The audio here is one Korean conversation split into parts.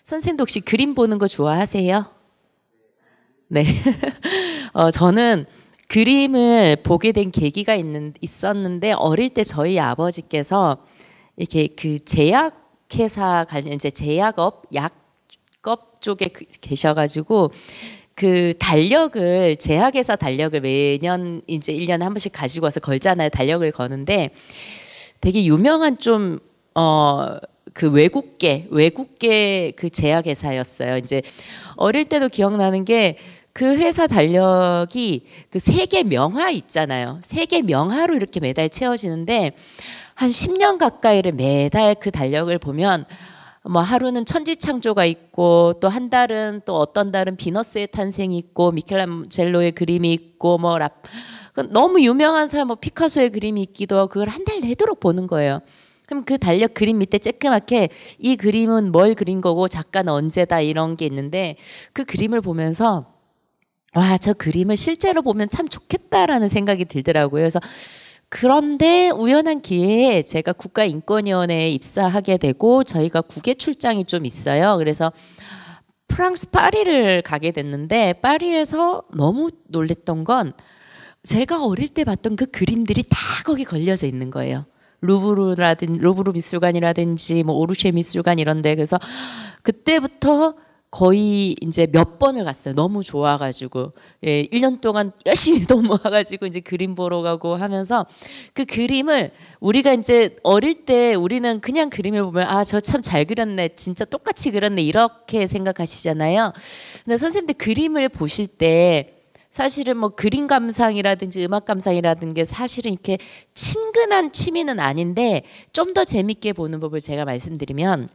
선생님도 혹시 그림 보는 거 좋아하세요? 네. 저는 그림을 보게 된 계기가 있었는데 어릴 때 저희 아버지께서 이렇게 그 제약회사 관련 이제 제약업 약업 쪽에 계셔가지고 그 달력을 제약회사 달력을 매년 이제 1년에 한 번씩 가지고 와서 걸잖아요. 달력을 거는데 되게 유명한 좀 그 외국계 그 제약회사였어요. 이제 어릴 때도 기억나는 게 그 회사 달력이 그 세계 명화 있잖아요. 세계 명화로 이렇게 매달 채워지는데 한 10년 가까이를 매달 그 달력을 보면 뭐 하루는 천지창조가 있고 또 한 달은 또 어떤 달은 비너스의 탄생이 있고 미켈란젤로의 그림이 있고 뭐 너무 유명한 사람 뭐 피카소의 그림이 있기도 하고 그걸 한 달 내도록 보는 거예요. 그럼 그 달력 그림 밑에 쬐끄맣게 이 그림은 뭘 그린 거고 작가는 언제다 이런 게 있는데 그 그림을 보면서 와, 저 그림을 실제로 보면 참 좋겠다라는 생각이 들더라고요. 그래서 그런데 우연한 기회에 제가 국가인권위원회에 입사하게 되고 저희가 국외 출장이 좀 있어요. 그래서 프랑스 파리를 가게 됐는데 파리에서 너무 놀랬던 건 제가 어릴 때 봤던 그 그림들이 다 거기 걸려져 있는 거예요. 루브르 미술관이라든지 뭐 오르쉐 미술관 이런데 그래서 그때부터 거의 이제 몇 번을 갔어요. 너무 좋아가지고. 예, 1년 동안 열심히 돈 모아가지고 이제 그림 보러 가고 하면서 그 그림을 우리가 이제 어릴 때 우리는 그냥 그림을 보면 아, 저 참 잘 그렸네. 진짜 똑같이 그렸네. 이렇게 생각하시잖아요. 근데 선생님들 그림을 보실 때 사실은 뭐 그림 감상이라든지 음악 감상이라든지 게 사실은 이렇게 친근한 취미는 아닌데 좀 더 재밌게 보는 법을 제가 말씀드리면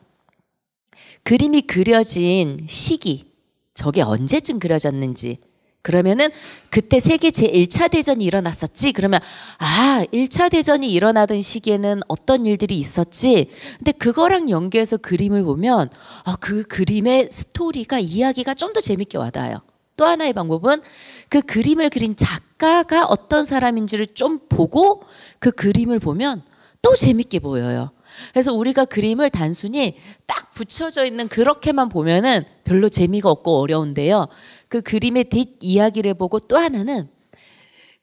그림이 그려진 시기, 저게 언제쯤 그려졌는지 그러면은 그때 세계 제1차 대전이 일어났었지. 그러면 아, 1차 대전이 일어나던 시기에는 어떤 일들이 있었지. 근데 그거랑 연계해서 그림을 보면 아, 그 그림의 스토리가 이야기가 좀 더 재밌게 와닿아요. 또 하나의 방법은 그 그림을 그린 작가가 어떤 사람인지를 좀 보고 그 그림을 보면 또 재밌게 보여요. 그래서 우리가 그림을 단순히 딱 붙여져 있는 그렇게만 보면은 별로 재미가 없고 어려운데요. 그 그림의 뒷이야기를 보고 또 하나는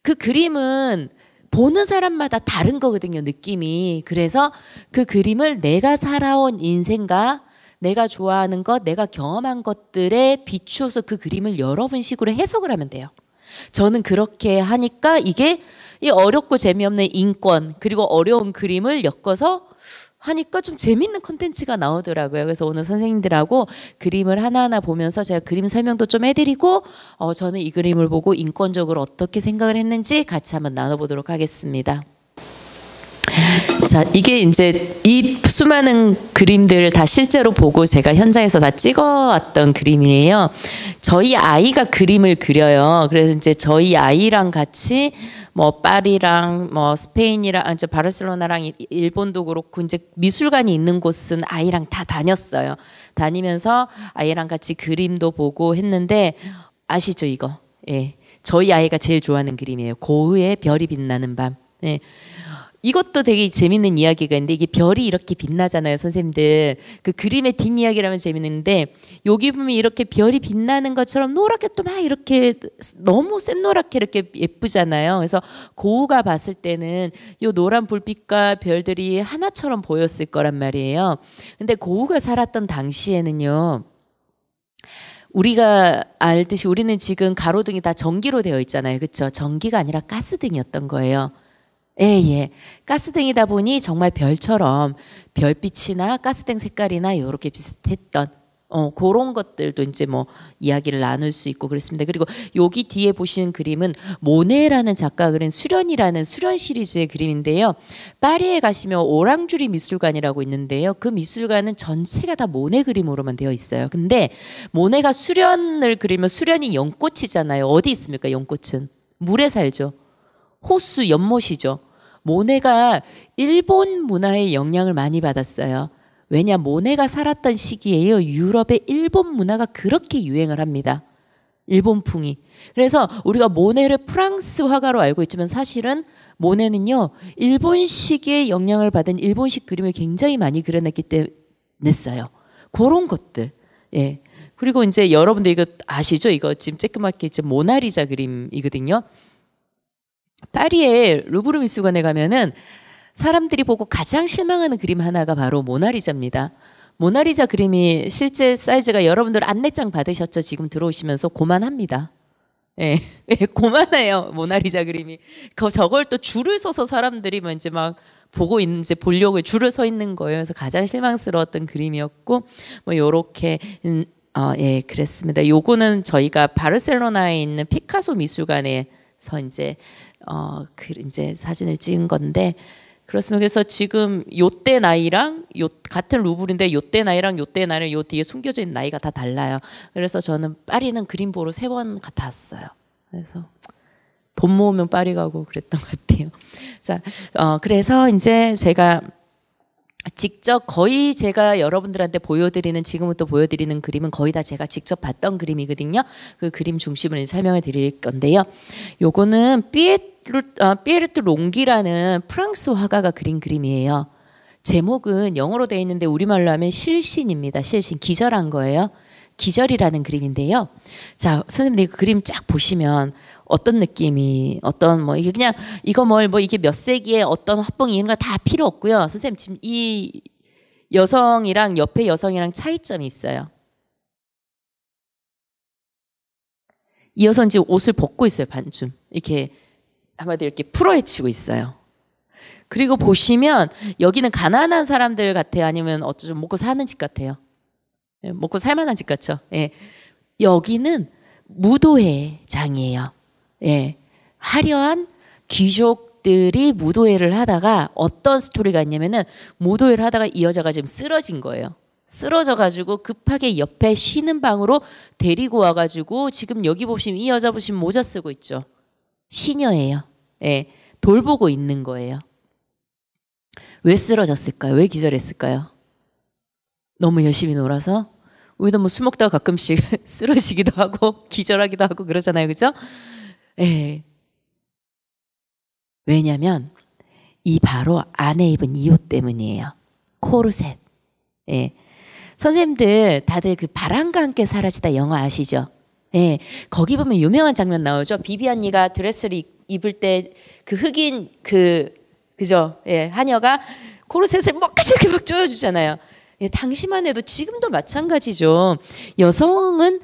그 그림은 보는 사람마다 다른 거거든요, 느낌이. 그래서 그 그림을 내가 살아온 인생과 내가 좋아하는 것, 내가 경험한 것들에 비추어서 그 그림을 여러 번씩으로 해석을 하면 돼요. 저는 그렇게 하니까 이게 이 어렵고 재미없는 인권 그리고 어려운 그림을 엮어서 하니까 좀 재밌는 콘텐츠가 나오더라고요. 그래서 오늘 선생님들하고 그림을 하나하나 보면서 제가 그림 설명도 좀 해드리고 저는 이 그림을 보고 인권적으로 어떻게 생각을 했는지 같이 한번 나눠보도록 하겠습니다. 자, 이게 이제 이 수많은 그림들을 다 실제로 보고 제가 현장에서 다 찍어왔던 그림이에요. 저희 아이가 그림을 그려요. 그래서 이제 저희 아이랑 같이 뭐 파리랑 뭐 스페인이랑 이제 바르셀로나랑 일본도 그렇고 이제 미술관이 있는 곳은 아이랑 다 다녔어요. 다니면서 아이랑 같이 그림도 보고 했는데 아시죠 이거? 예, 저희 아이가 제일 좋아하는 그림이에요. 고흐의 별이 빛나는 밤. 예. 이것도 되게 재밌는 이야기가 있는데 이게 별이 이렇게 빛나잖아요, 선생님들. 그 그림의 뒷이야기라면 재밌는데 여기 보면 이렇게 별이 빛나는 것처럼 노랗게 또 막 이렇게 너무 샛노랗게 이렇게 예쁘잖아요. 그래서 고흐가 봤을 때는 이 노란 불빛과 별들이 하나처럼 보였을 거란 말이에요. 근데 고흐가 살았던 당시에는요. 우리가 알듯이 우리는 지금 가로등이 다 전기로 되어 있잖아요. 그렇죠? 전기가 아니라 가스등이었던 거예요. 예. 가스등이다 보니 정말 별처럼 별빛이나 가스등 색깔이나 이렇게 비슷했던 그런 것들도 이제 뭐 이야기를 나눌 수 있고 그렇습니다. 그리고 여기 뒤에 보시는 그림은 모네라는 작가가 그린 수련이라는 수련 시리즈의 그림인데요. 파리에 가시면 오랑주리 미술관이라고 있는데요. 그 미술관은 전체가 다 모네 그림으로만 되어 있어요. 근데 모네가 수련을 그리면 수련이 연꽃이잖아요. 어디 있습니까? 연꽃은 물에 살죠. 호수, 연못이죠. 모네가 일본 문화의 영향을 많이 받았어요. 왜냐, 모네가 살았던 시기에요. 유럽의 일본 문화가 그렇게 유행을 합니다. 일본풍이. 그래서 우리가 모네를 프랑스 화가로 알고 있지만 사실은 모네는요, 일본식의 영향을 받은 일본식 그림을 굉장히 많이 그려냈기 때문에 냈어요. 그런 것들. 예. 그리고 이제 여러분들 이거 아시죠? 이거 지금 쬐끄맣게 이제 모나리자 그림이거든요. 파리의 루브르 미술관에 가면은 사람들이 보고 가장 실망하는 그림 하나가 바로 모나리자입니다. 모나리자 그림이 실제 사이즈가 여러분들 안내장 받으셨죠? 지금 들어오시면서 고만합니다. 예, 예, 고만해요. 모나리자 그림이. 저걸 또 줄을 서서 사람들이 이제 막 보고 있는, 이제 보려고 줄을 서 있는 거예요. 그래서 가장 실망스러웠던 그림이었고, 뭐, 요렇게, 예, 그랬습니다. 요거는 저희가 바르셀로나에 있는 피카소 미술관에서 이제 사진을 찍은 건데, 그렇습니다. 그래서 지금 요때 나이랑 같은 루브르인데 요때 나이랑 요때 나이랑 요 뒤에 숨겨져 있는 나이가 다 달라요. 그래서 저는 파리는 그림 보러 3번 갔다 왔어요. 그래서 돈 모으면 파리 가고 그랬던 것 같아요. 자, 그래서 이제 제가 직접 거의 제가 여러분들한테 지금부터 보여드리는 그림은 거의 다 제가 직접 봤던 그림이거든요. 그 그림 중심으로 설명해 드릴 건데요. 요거는 피에르트 롱기라는 프랑스 화가가 그린 그림이에요. 제목은 영어로 되어 있는데 우리말로 하면 실신입니다. 실신, 기절한 거예요. 기절이라는 그림인데요. 자, 선생님들 그 그림 쫙 보시면 어떤 느낌이, 이게 그냥, 이게 몇 세기에 어떤 화풍이 이런 거 다 필요 없고요. 선생님, 지금 이 여성이랑 옆에 여성이랑 차이점이 있어요. 이 여성 지금 옷을 벗고 있어요, 반쯤. 이렇게, 한마디로 이렇게 풀어헤치고 있어요. 그리고 보시면, 여기는 가난한 사람들 같아요? 아니면 좀 먹고 사는 집 같아요? 먹고 살만한 집 같죠? 예. 여기는 무도회장이에요. 예, 화려한 귀족들이 무도회를 하다가 어떤 스토리가 있냐면은 무도회를 하다가 이 여자가 지금 쓰러진 거예요. 쓰러져가지고 급하게 옆에 쉬는 방으로 데리고 와가지고 지금 여기 보시면 이 여자 보시면 모자 쓰고 있죠. 시녀예요. 예, 돌보고 있는 거예요. 왜 쓰러졌을까요? 왜 기절했을까요? 너무 열심히 놀아서? 우리도 뭐 술 먹다가 가끔씩 쓰러지기도 하고 기절하기도 하고 그러잖아요. 그죠? 예. 왜냐면 이 바로 안에 입은 이 옷 때문이에요. 코르셋. 예. 선생님들 다들 그 바람과 함께 사라지다 영화 아시죠? 예. 거기 보면 유명한 장면 나오죠. 비비 언니가 드레스를 입을 때 그 흑인 그죠? 예. 하녀가 코르셋을 뭐까지 이렇게 막 조여주잖아요. 예, 당시만 해도 지금도 마찬가지죠. 여성은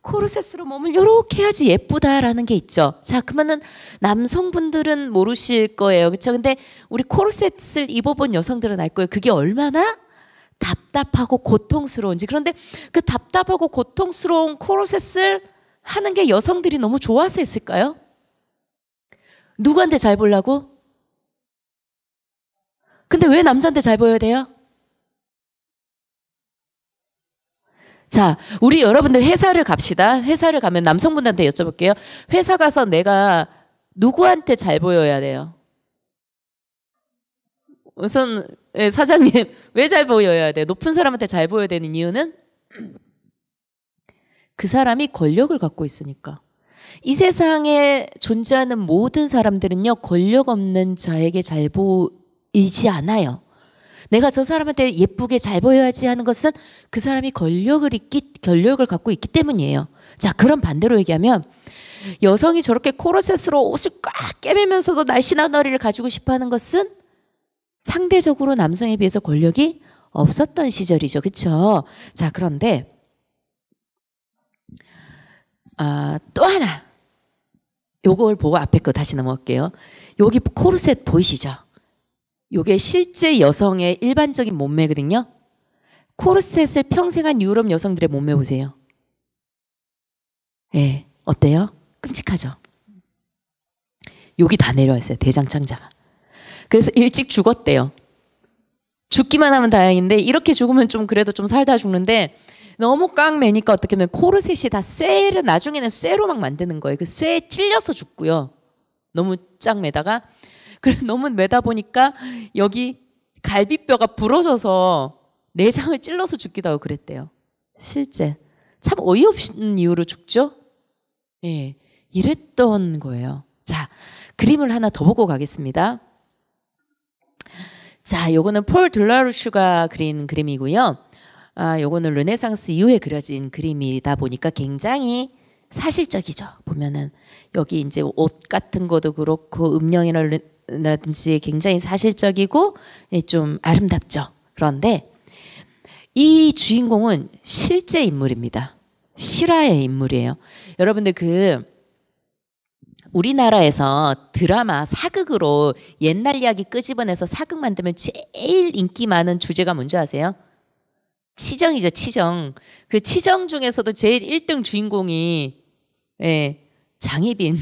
코르셋으로 몸을 이렇게 해야지 예쁘다라는 게 있죠. 자, 그러면은 남성분들은 모르실 거예요. 그렇죠? 근데 우리 코르셋을 입어본 여성들은 알 거예요. 그게 얼마나 답답하고 고통스러운지. 그런데 그 답답하고 고통스러운 코르셋을 하는 게 여성들이 너무 좋아서 했을까요? 누구한테 잘 보려고? 근데 왜 남자한테 잘 보여야 돼요? 자, 우리 여러분들 회사를 갑시다. 회사를 가면 남성분들한테 여쭤볼게요. 회사 가서 내가 누구한테 잘 보여야 돼요? 우선 사장님, 왜 잘 보여야 돼요? 높은 사람한테 잘 보여야 되는 이유는 그 사람이 권력을 갖고 있으니까. 이 세상에 존재하는 모든 사람들은요, 권력 없는 자에게 잘 보이지 않아요. 내가 저 사람한테 예쁘게 잘 보여야지 하는 것은 그 사람이 권력을 갖고 있기 때문이에요. 자, 그럼 반대로 얘기하면 여성이 저렇게 코르셋으로 옷을 꽉 깨매면서도 날씬한 허리를 가지고 싶어 하는 것은 상대적으로 남성에 비해서 권력이 없었던 시절이죠. 그렇죠? 자, 그런데 또 하나 요걸 보고 앞에 거 다시 넘어갈게요. 여기 코르셋 보이시죠? 요게 실제 여성의 일반적인 몸매거든요. 코르셋을 평생 한 유럽 여성들의 몸매 보세요. 예, 어때요? 끔찍하죠? 여기 다 내려왔어요. 대장창자가. 그래서 일찍 죽었대요. 죽기만 하면 다행인데 이렇게 죽으면 좀 그래도 좀 살다 죽는데 너무 꽉 매니까 어떻게 하면 코르셋이 다 쇠를 나중에는 쇠로 막 만드는 거예요. 그 쇠에 찔려서 죽고요. 너무 쫙 매다가 그래서 너무 매다 보니까 여기 갈비뼈가 부러져서 내장을 찔러서 죽기도 하고 그랬대요. 실제 참 어이없는 이유로 죽죠. 예, 이랬던 거예요. 자, 그림을 하나 더 보고 가겠습니다. 자, 요거는 폴 들라루슈가 그린 그림이고요. 요거는 르네상스 이후에 그려진 그림이다 보니까 굉장히 사실적이죠. 보면은 여기 이제 옷 같은 것도 그렇고 음영이라든지 굉장히 사실적이고 좀 아름답죠. 그런데 이 주인공은 실제 인물입니다. 실화의 인물이에요. 여러분들 우리나라에서 드라마 사극으로 옛날 이야기 끄집어내서 사극 만들면 제일 인기 많은 주제가 뭔지 아세요? 치정이죠, 치정. 그 치정 중에서도 제일 1등 주인공이 장희빈,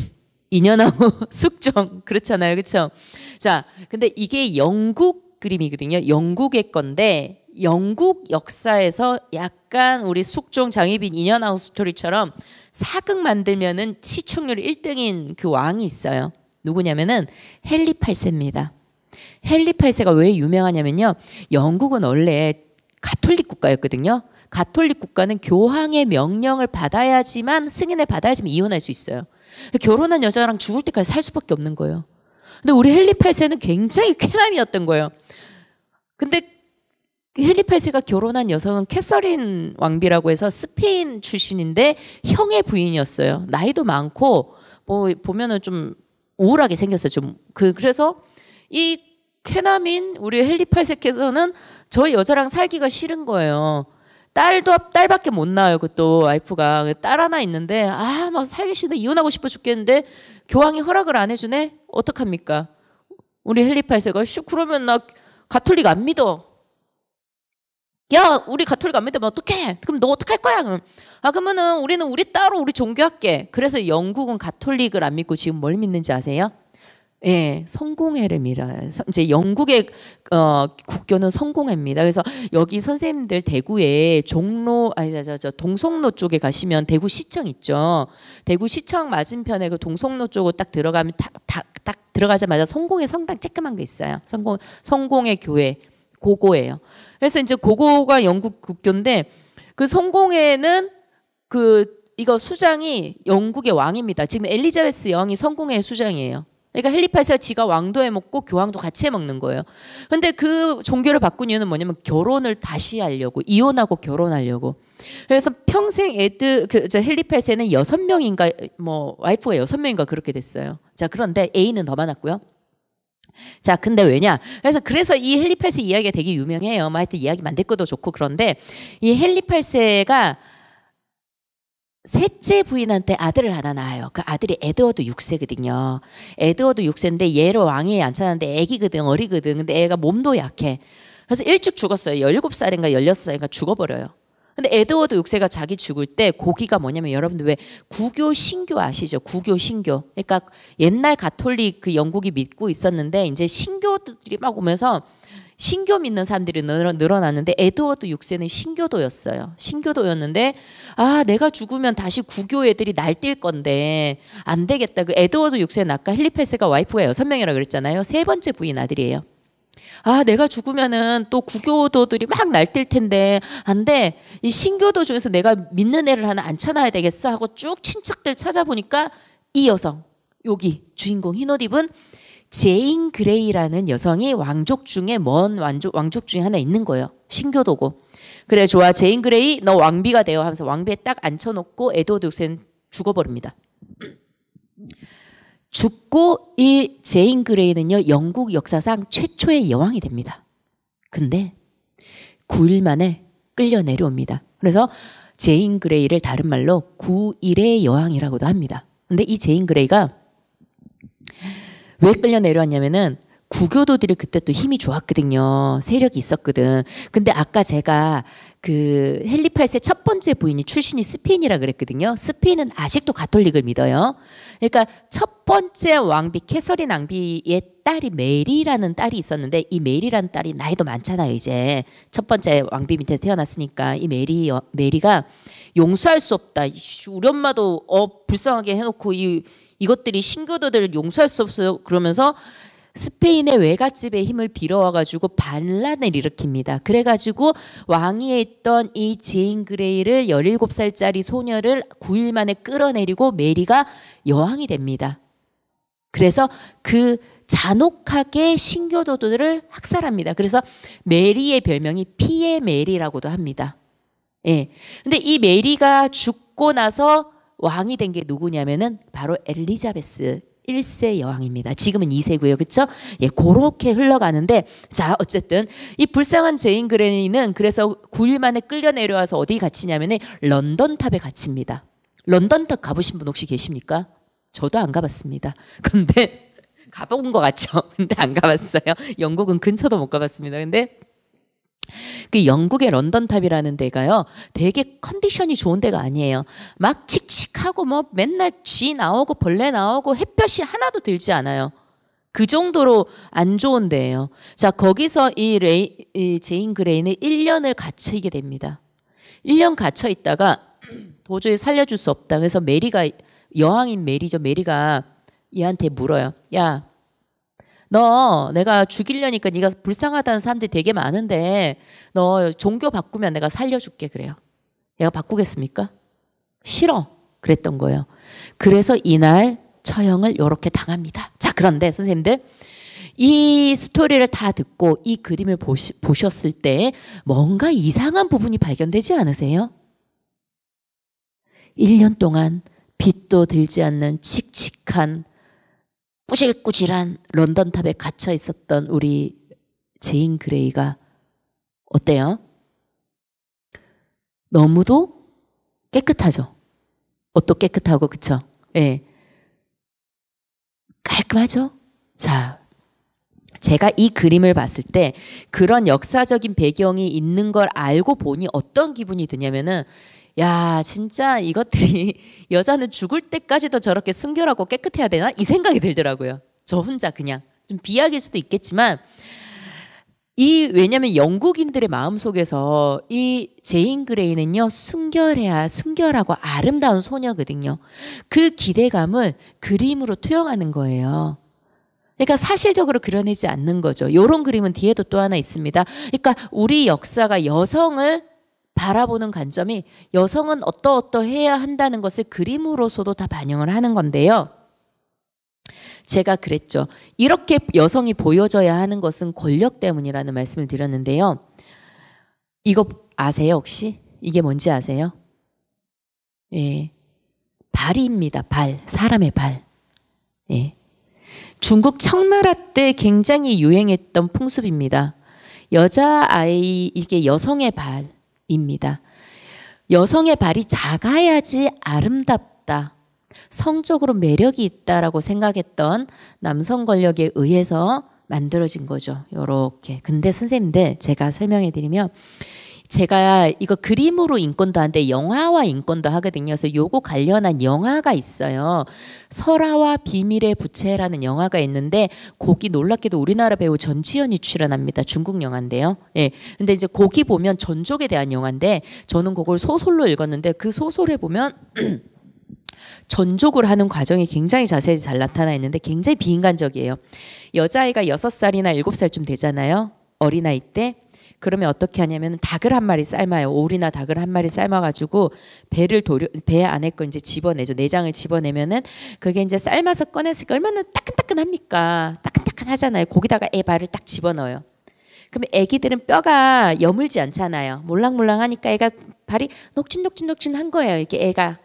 인연하고 숙종 그렇잖아요, 그렇죠? 자, 근데 이게 영국 그림이거든요. 영국의 건데 영국 역사에서 약간 우리 숙종, 장희빈, 인연하우 스토리처럼 사극 만들면은 시청률 1등인 그 왕이 있어요. 누구냐면은 헨리 8세입니다. 헨리 8세가 왜 유명하냐면요. 영국은 원래 가톨릭 국가였거든요. 가톨릭 국가는 교황의 명령을 받아야지만, 승인을 받아야지만 이혼할 수 있어요. 결혼한 여자랑 죽을 때까지 살 수밖에 없는 거예요. 근데 우리 헨리 8세는 굉장히 쾌남이었던 거예요. 근데 헨리 8세가 결혼한 여성은 캐서린 왕비라고 해서 스페인 출신인데 형의 부인이었어요. 나이도 많고 뭐 보면은 좀 우울하게 생겼어요. 좀 그래서 이 쾌남인 우리 헨리 8세께서는 저 여자랑 살기가 싫은 거예요. 딸밖에 못 낳아요. 그것도 와이프가 딸 하나 있는데 막 살기 싫은데 이혼하고 싶어 죽겠는데 교황이 허락을 안 해주네. 어떡합니까? 우리 헨리 8세가 그러면 나 가톨릭 안 믿어. 야, 우리 가톨릭 안 믿으면 어떡해? 그럼 너 어떡할 거야? 그러면은 우리는 우리 따로 우리 종교할게. 그래서 영국은 가톨릭을 안 믿고 지금 뭘 믿는지 아세요? 예, 성공회를 믿어요. 이제 영국의 국교는 성공회입니다. 그래서 여기 선생님들 대구에 동성로 쪽에 가시면 대구시청 있죠. 대구시청 맞은편에 그 동성로 쪽으로 딱 들어가면 딱 들어가자마자 성공회 성당 쬐끄만 거 있어요. 성공회 교회 고고예요. 그래서 이제 고고가 영국 국교인데 그 성공회는 이거 수장이 영국의 왕입니다. 지금 엘리자베스 여왕이 성공회 수장이에요. 그러니까 헨리 8세가 지가 왕도 해먹고 교황도 같이 해먹는 거예요. 근데 그 종교를 바꾼 이유는 뭐냐면 결혼을 다시 하려고, 이혼하고 결혼하려고. 그래서 평생 헨리 8세는 6명인가 와이프가 6명인가 그렇게 됐어요. 자, 그런데 애인은 더 많았고요. 자, 근데 왜냐? 그래서 이 헨리 8세 이야기가 되게 유명해요. 하여튼 이야기 만들 것도 좋고. 그런데 이 헨리 8세가 셋째 부인한테 아들을 하나 낳아요. 그 아들이 에드워드 6세거든요. 에드워드 6세인데 얘로 왕위에 앉혀놨는데 애기거든, 어리거든. 근데 애가 몸도 약해. 그래서 일찍 죽었어요. 17살인가 16살인가 죽어버려요. 근데 에드워드 6세가 자기 죽을 때 고기가 뭐냐면 여러분들 왜 구교 신교 아시죠? 구교 신교. 그러니까 옛날 가톨릭 그 영국이 믿고 있었는데 이제 신교들이 막 오면서 신교 믿는 사람들이 늘어났는데 에드워드 6세는 신교도였어요. 신교도였는데 내가 죽으면 다시 구교 애들이 날뛸 건데 안 되겠다. 그 에드워드 6세는 아까 헨리 8세가 와이프가 6명이라 그랬잖아요. 세 번째 부인 아들이에요. 내가 죽으면은 또 구교도들이 막 날뛸 텐데 안 돼. 이 신교도 중에서 내가 믿는 애를 하나 앉혀놔야 되겠어 하고 쭉 친척들 찾아보니까 이 여성, 여기 주인공 흰옷 입은 제인 그레이라는 여성이 왕족 중에 왕족 중에 하나 있는 거예요. 신교도고. 그래, 좋아, 제인 그레이 너 왕비가 되어 하면서 왕비에 딱 앉혀놓고 에드워드 6세는 죽어버립니다. 죽고 이 제인 그레이는요, 영국 역사상 최초의 여왕이 됩니다. 근데 9일 만에 끌려 내려옵니다. 그래서 제인 그레이를 다른 말로 9일의 여왕이라고도 합니다. 근데 이 제인 그레이가 왜 끌려 내려왔냐면은 구교도들이 그때 또 힘이 좋았거든요. 세력이 있었거든. 근데 아까 제가 그 헨리 8세 첫 번째 부인이 출신이 스페인이라 그랬거든요. 스페인은 아직도 가톨릭을 믿어요. 그러니까 첫 번째 왕비 캐서린 왕비의 딸이 메리라는 딸이 있었는데 이 메리라는 딸이 나이도 많잖아요. 이제 첫 번째 왕비 밑에 태어났으니까 이 메리가 용서할 수 없다. 우리 엄마도 불쌍하게 해놓고 이것들이 신교도들을 용서할 수 없어요. 그러면서 스페인의 외갓집의 힘을 빌어와가지고 반란을 일으킵니다. 그래가지고 왕위에 있던 이 제인 그레이를 17살짜리 소녀를 9일 만에 끌어내리고 메리가 여왕이 됩니다. 그래서 그 잔혹하게 신교도들을 학살합니다. 그래서 메리의 별명이 피의 메리라고도 합니다. 예. 근데 이 메리가 죽고 나서 왕이 된 게 누구냐면은 바로 엘리자베스 1세 여왕입니다. 지금은 2세고요. 그렇죠? 예, 그렇게 흘러가는데 자, 어쨌든 이 불쌍한 제인 그레이는 그래서 9일 만에 끌려 내려와서 어디 갇히냐면은 런던 탑에 갇힙니다. 런던 탑 가보신 분 혹시 계십니까? 저도 안 가봤습니다. 근데 가본 것 같죠? 근데 안 가봤어요. 영국은 근처도 못 가봤습니다. 근데 그 영국의 런던탑이라는 데가요, 되게 컨디션이 좋은 데가 아니에요. 막 칙칙하고 뭐 맨날 쥐 나오고 벌레 나오고 햇볕이 하나도 들지 않아요. 그 정도로 안 좋은 데예요. 자, 거기서 이 제인 그레이는 1년을 갇히게 됩니다. 1년 갇혀 있다가 도저히 살려줄 수 없다. 그래서 메리가, 여왕인 메리죠. 메리가 얘한테 물어요. 야, 너 내가 죽이려니까 네가 불쌍하다는 사람들이 되게 많은데 너 종교 바꾸면 내가 살려줄게. 그래요. 얘가 바꾸겠습니까? 싫어. 그랬던 거예요. 그래서 이날 처형을 이렇게 당합니다. 자, 그런데 선생님들 이 스토리를 다 듣고 이 그림을 보셨을 때 뭔가 이상한 부분이 발견되지 않으세요? 1년 동안 빛도 들지 않는 칙칙한 꾸질꾸질한 런던탑에 갇혀 있었던 우리 제인 그레이가 어때요? 너무도 깨끗하죠. 옷도 깨끗하고, 그쵸? 예. 깔끔하죠? 자, 제가 이 그림을 봤을 때 그런 역사적인 배경이 있는 걸 알고 보니 어떤 기분이 드냐면은, 야, 진짜 이것들이 여자는 죽을 때까지도 저렇게 순결하고 깨끗해야 되나? 이 생각이 들더라고요. 저 혼자 그냥. 좀 비약일 수도 있겠지만 왜냐면 영국인들의 마음속에서 이 제인 그레이는요, 순결하고 아름다운 소녀거든요. 그 기대감을 그림으로 투영하는 거예요. 그러니까 사실적으로 그려내지 않는 거죠. 이런 그림은 뒤에도 또 하나 있습니다. 그러니까 우리 역사가 여성을 바라보는 관점이 여성은 어떠해야 한다는 것을 그림으로서도 다 반영을 하는 건데요. 제가 그랬죠. 이렇게 여성이 보여져야 하는 것은 권력 때문이라는 말씀을 드렸는데요. 이거 아세요, 혹시? 이게 뭔지 아세요? 예. 발입니다. 발. 사람의 발. 예. 중국 청나라 때 굉장히 유행했던 풍습입니다. 여자아이, 이게 여성의 발입니다. 여성의 발이 작아야지 아름답다. 성적으로 매력이 있다라고 생각했던 남성 권력에 의해서 만들어진 거죠. 요렇게. 근데 선생님들 제가 설명해 드리면 제가 이거 그림으로 인권도 하는데 영화와 인권도 하거든요. 그래서 요거 관련한 영화가 있어요. 설화와 비밀의 부채라는 영화가 있는데 거기 놀랍게도 우리나라 배우 전지현이 출연합니다. 중국 영화인데요. 예. 근데 이제 거기 보면 전족에 대한 영화인데 저는 그걸 소설로 읽었는데 그 소설에 보면 전족을 하는 과정이 굉장히 자세히 잘 나타나 있는데 굉장히 비인간적이에요. 여자아이가 6살이나 7살쯤 되잖아요. 어린아이 때. 그러면 어떻게 하냐면 닭을 한 마리 삶아요. 오리나 닭을 한 마리 삶아가지고 배 안에 걸 이제 집어내죠. 내장을 집어내면은 그게 이제 삶아서 꺼냈으니까 얼마나 따끈따끈합니까? 따끈따끈하잖아요. 거기다가 애 발을 딱 집어넣어요. 그러면 애기들은 뼈가 여물지 않잖아요. 몰랑몰랑하니까 애가 발이 녹진녹진녹진한 거예요. 이렇게 애가.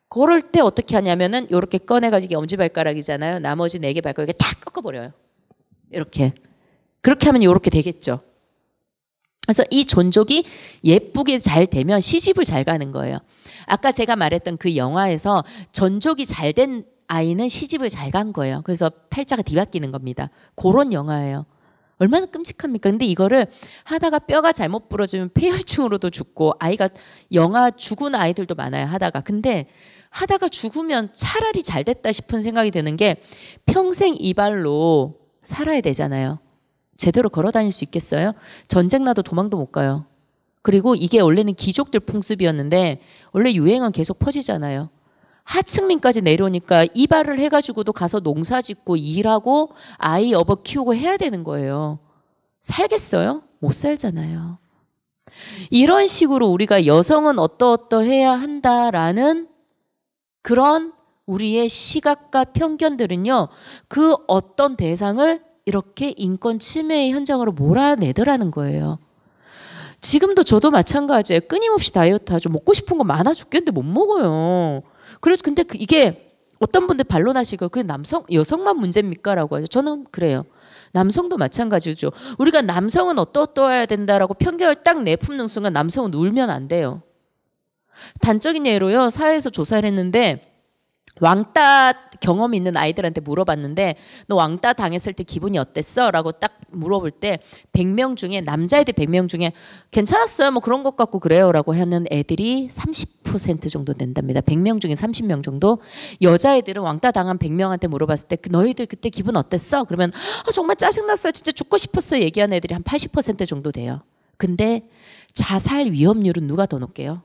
그럴 때 어떻게 하냐면은 요렇게 꺼내가지고 이게 엄지발가락이잖아요. 나머지 4개 발가락에 탁 꺾어버려요. 이렇게. 그렇게 하면 요렇게 되겠죠. 그래서 이 존족이 예쁘게 잘 되면 시집을 잘 가는 거예요. 아까 제가 말했던 그 영화에서 전족이 잘 된 아이는 시집을 잘 간 거예요. 그래서 팔자가 뒤바뀌는 겁니다. 그런 영화예요. 얼마나 끔찍합니까? 근데 이거를 하다가 뼈가 잘못 부러지면 폐혈증으로도 죽고 아이가 영화 죽은 아이들도 많아요. 하다가. 근데 하다가 죽으면 차라리 잘 됐다 싶은 생각이 드는 게 평생 이 발로 살아야 되잖아요. 제대로 걸어 다닐 수 있겠어요? 전쟁 나도 도망도 못 가요. 그리고 이게 원래는 귀족들 풍습이었는데 원래 유행은 계속 퍼지잖아요. 하층민까지 내려오니까 이발을 해가지고도 가서 농사 짓고 일하고 아이 업어 키우고 해야 되는 거예요. 살겠어요? 못 살잖아요. 이런 식으로 우리가 여성은 어떠해야 한다라는 그런 우리의 시각과 편견들은요. 그 어떤 대상을 이렇게 인권 침해의 현장으로 몰아내더라는 거예요. 지금도 저도 마찬가지예요. 끊임없이 다이어트 하죠. 먹고 싶은 거 많아 죽겠는데 못 먹어요. 그래도 근데 이게 어떤 분들 반론하시고 그게 여성만 문제입니까? 라고 하죠. 저는 그래요. 남성도 마찬가지죠. 우리가 남성은 어떠어떠해야 된다라고 편견을 딱 내품는 순간 남성은 울면 안 돼요. 단적인 예로요. 사회에서 조사를 했는데 왕따 경험이 있는 아이들한테 물어봤는데 너 왕따 당했을 때 기분이 어땠어? 라고 딱 물어볼 때 100명 중에 남자애들 100명 중에 괜찮았어요. 뭐 그런 것 같고 그래요. 라고 하는 애들이 30% 정도 된답니다. 100명 중에 30명 정도. 여자애들은 왕따 당한 100명한테 물어봤을 때 너희들 그때 기분 어땠어? 그러면 정말 짜증났어요. 진짜 죽고 싶었어요. 얘기하는 애들이 한 80% 정도 돼요. 근데 자살 위험률은 누가 더 높게요?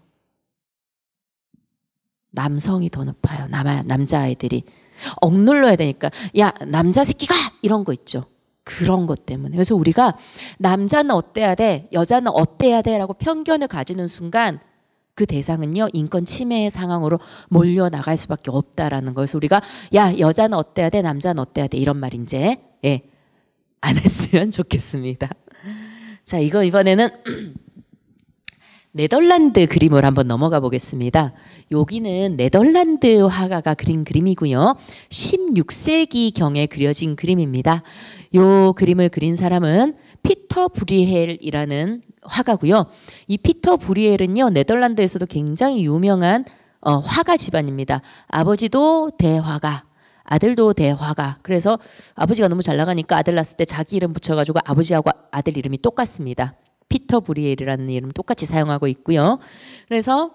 남성이 더 높아요. 남자아이들이. 억눌러야 되니까 야 남자 새끼가 이런 거 있죠. 그런 것 때문에. 그래서 우리가 남자는 어때야 돼? 여자는 어때야 돼? 라고 편견을 가지는 순간 그 대상은요. 인권 침해의 상황으로 몰려나갈 수밖에 없다라는 거예요. 그래서 우리가 야 여자는 어때야 돼? 남자는 어때야 돼? 이런 말 이제 안 했으면 좋겠습니다. 자 이번에는 네덜란드 그림을 한번 넘어가 보겠습니다. 여기는 네덜란드 화가가 그린 그림이고요. 16세기경에 그려진 그림입니다. 이 그림을 그린 사람은 피터 브리헬이라는 화가고요. 이 피터 브리헬은요. 네덜란드에서도 굉장히 유명한 화가 집안입니다. 아버지도 대화가, 아들도 대화가. 그래서 아버지가 너무 잘 나가니까 아들 낳았을 때 자기 이름 붙여가지고 아버지하고 아들 이름이 똑같습니다. 피터 브리엘이라는 이름 똑같이 사용하고 있고요. 그래서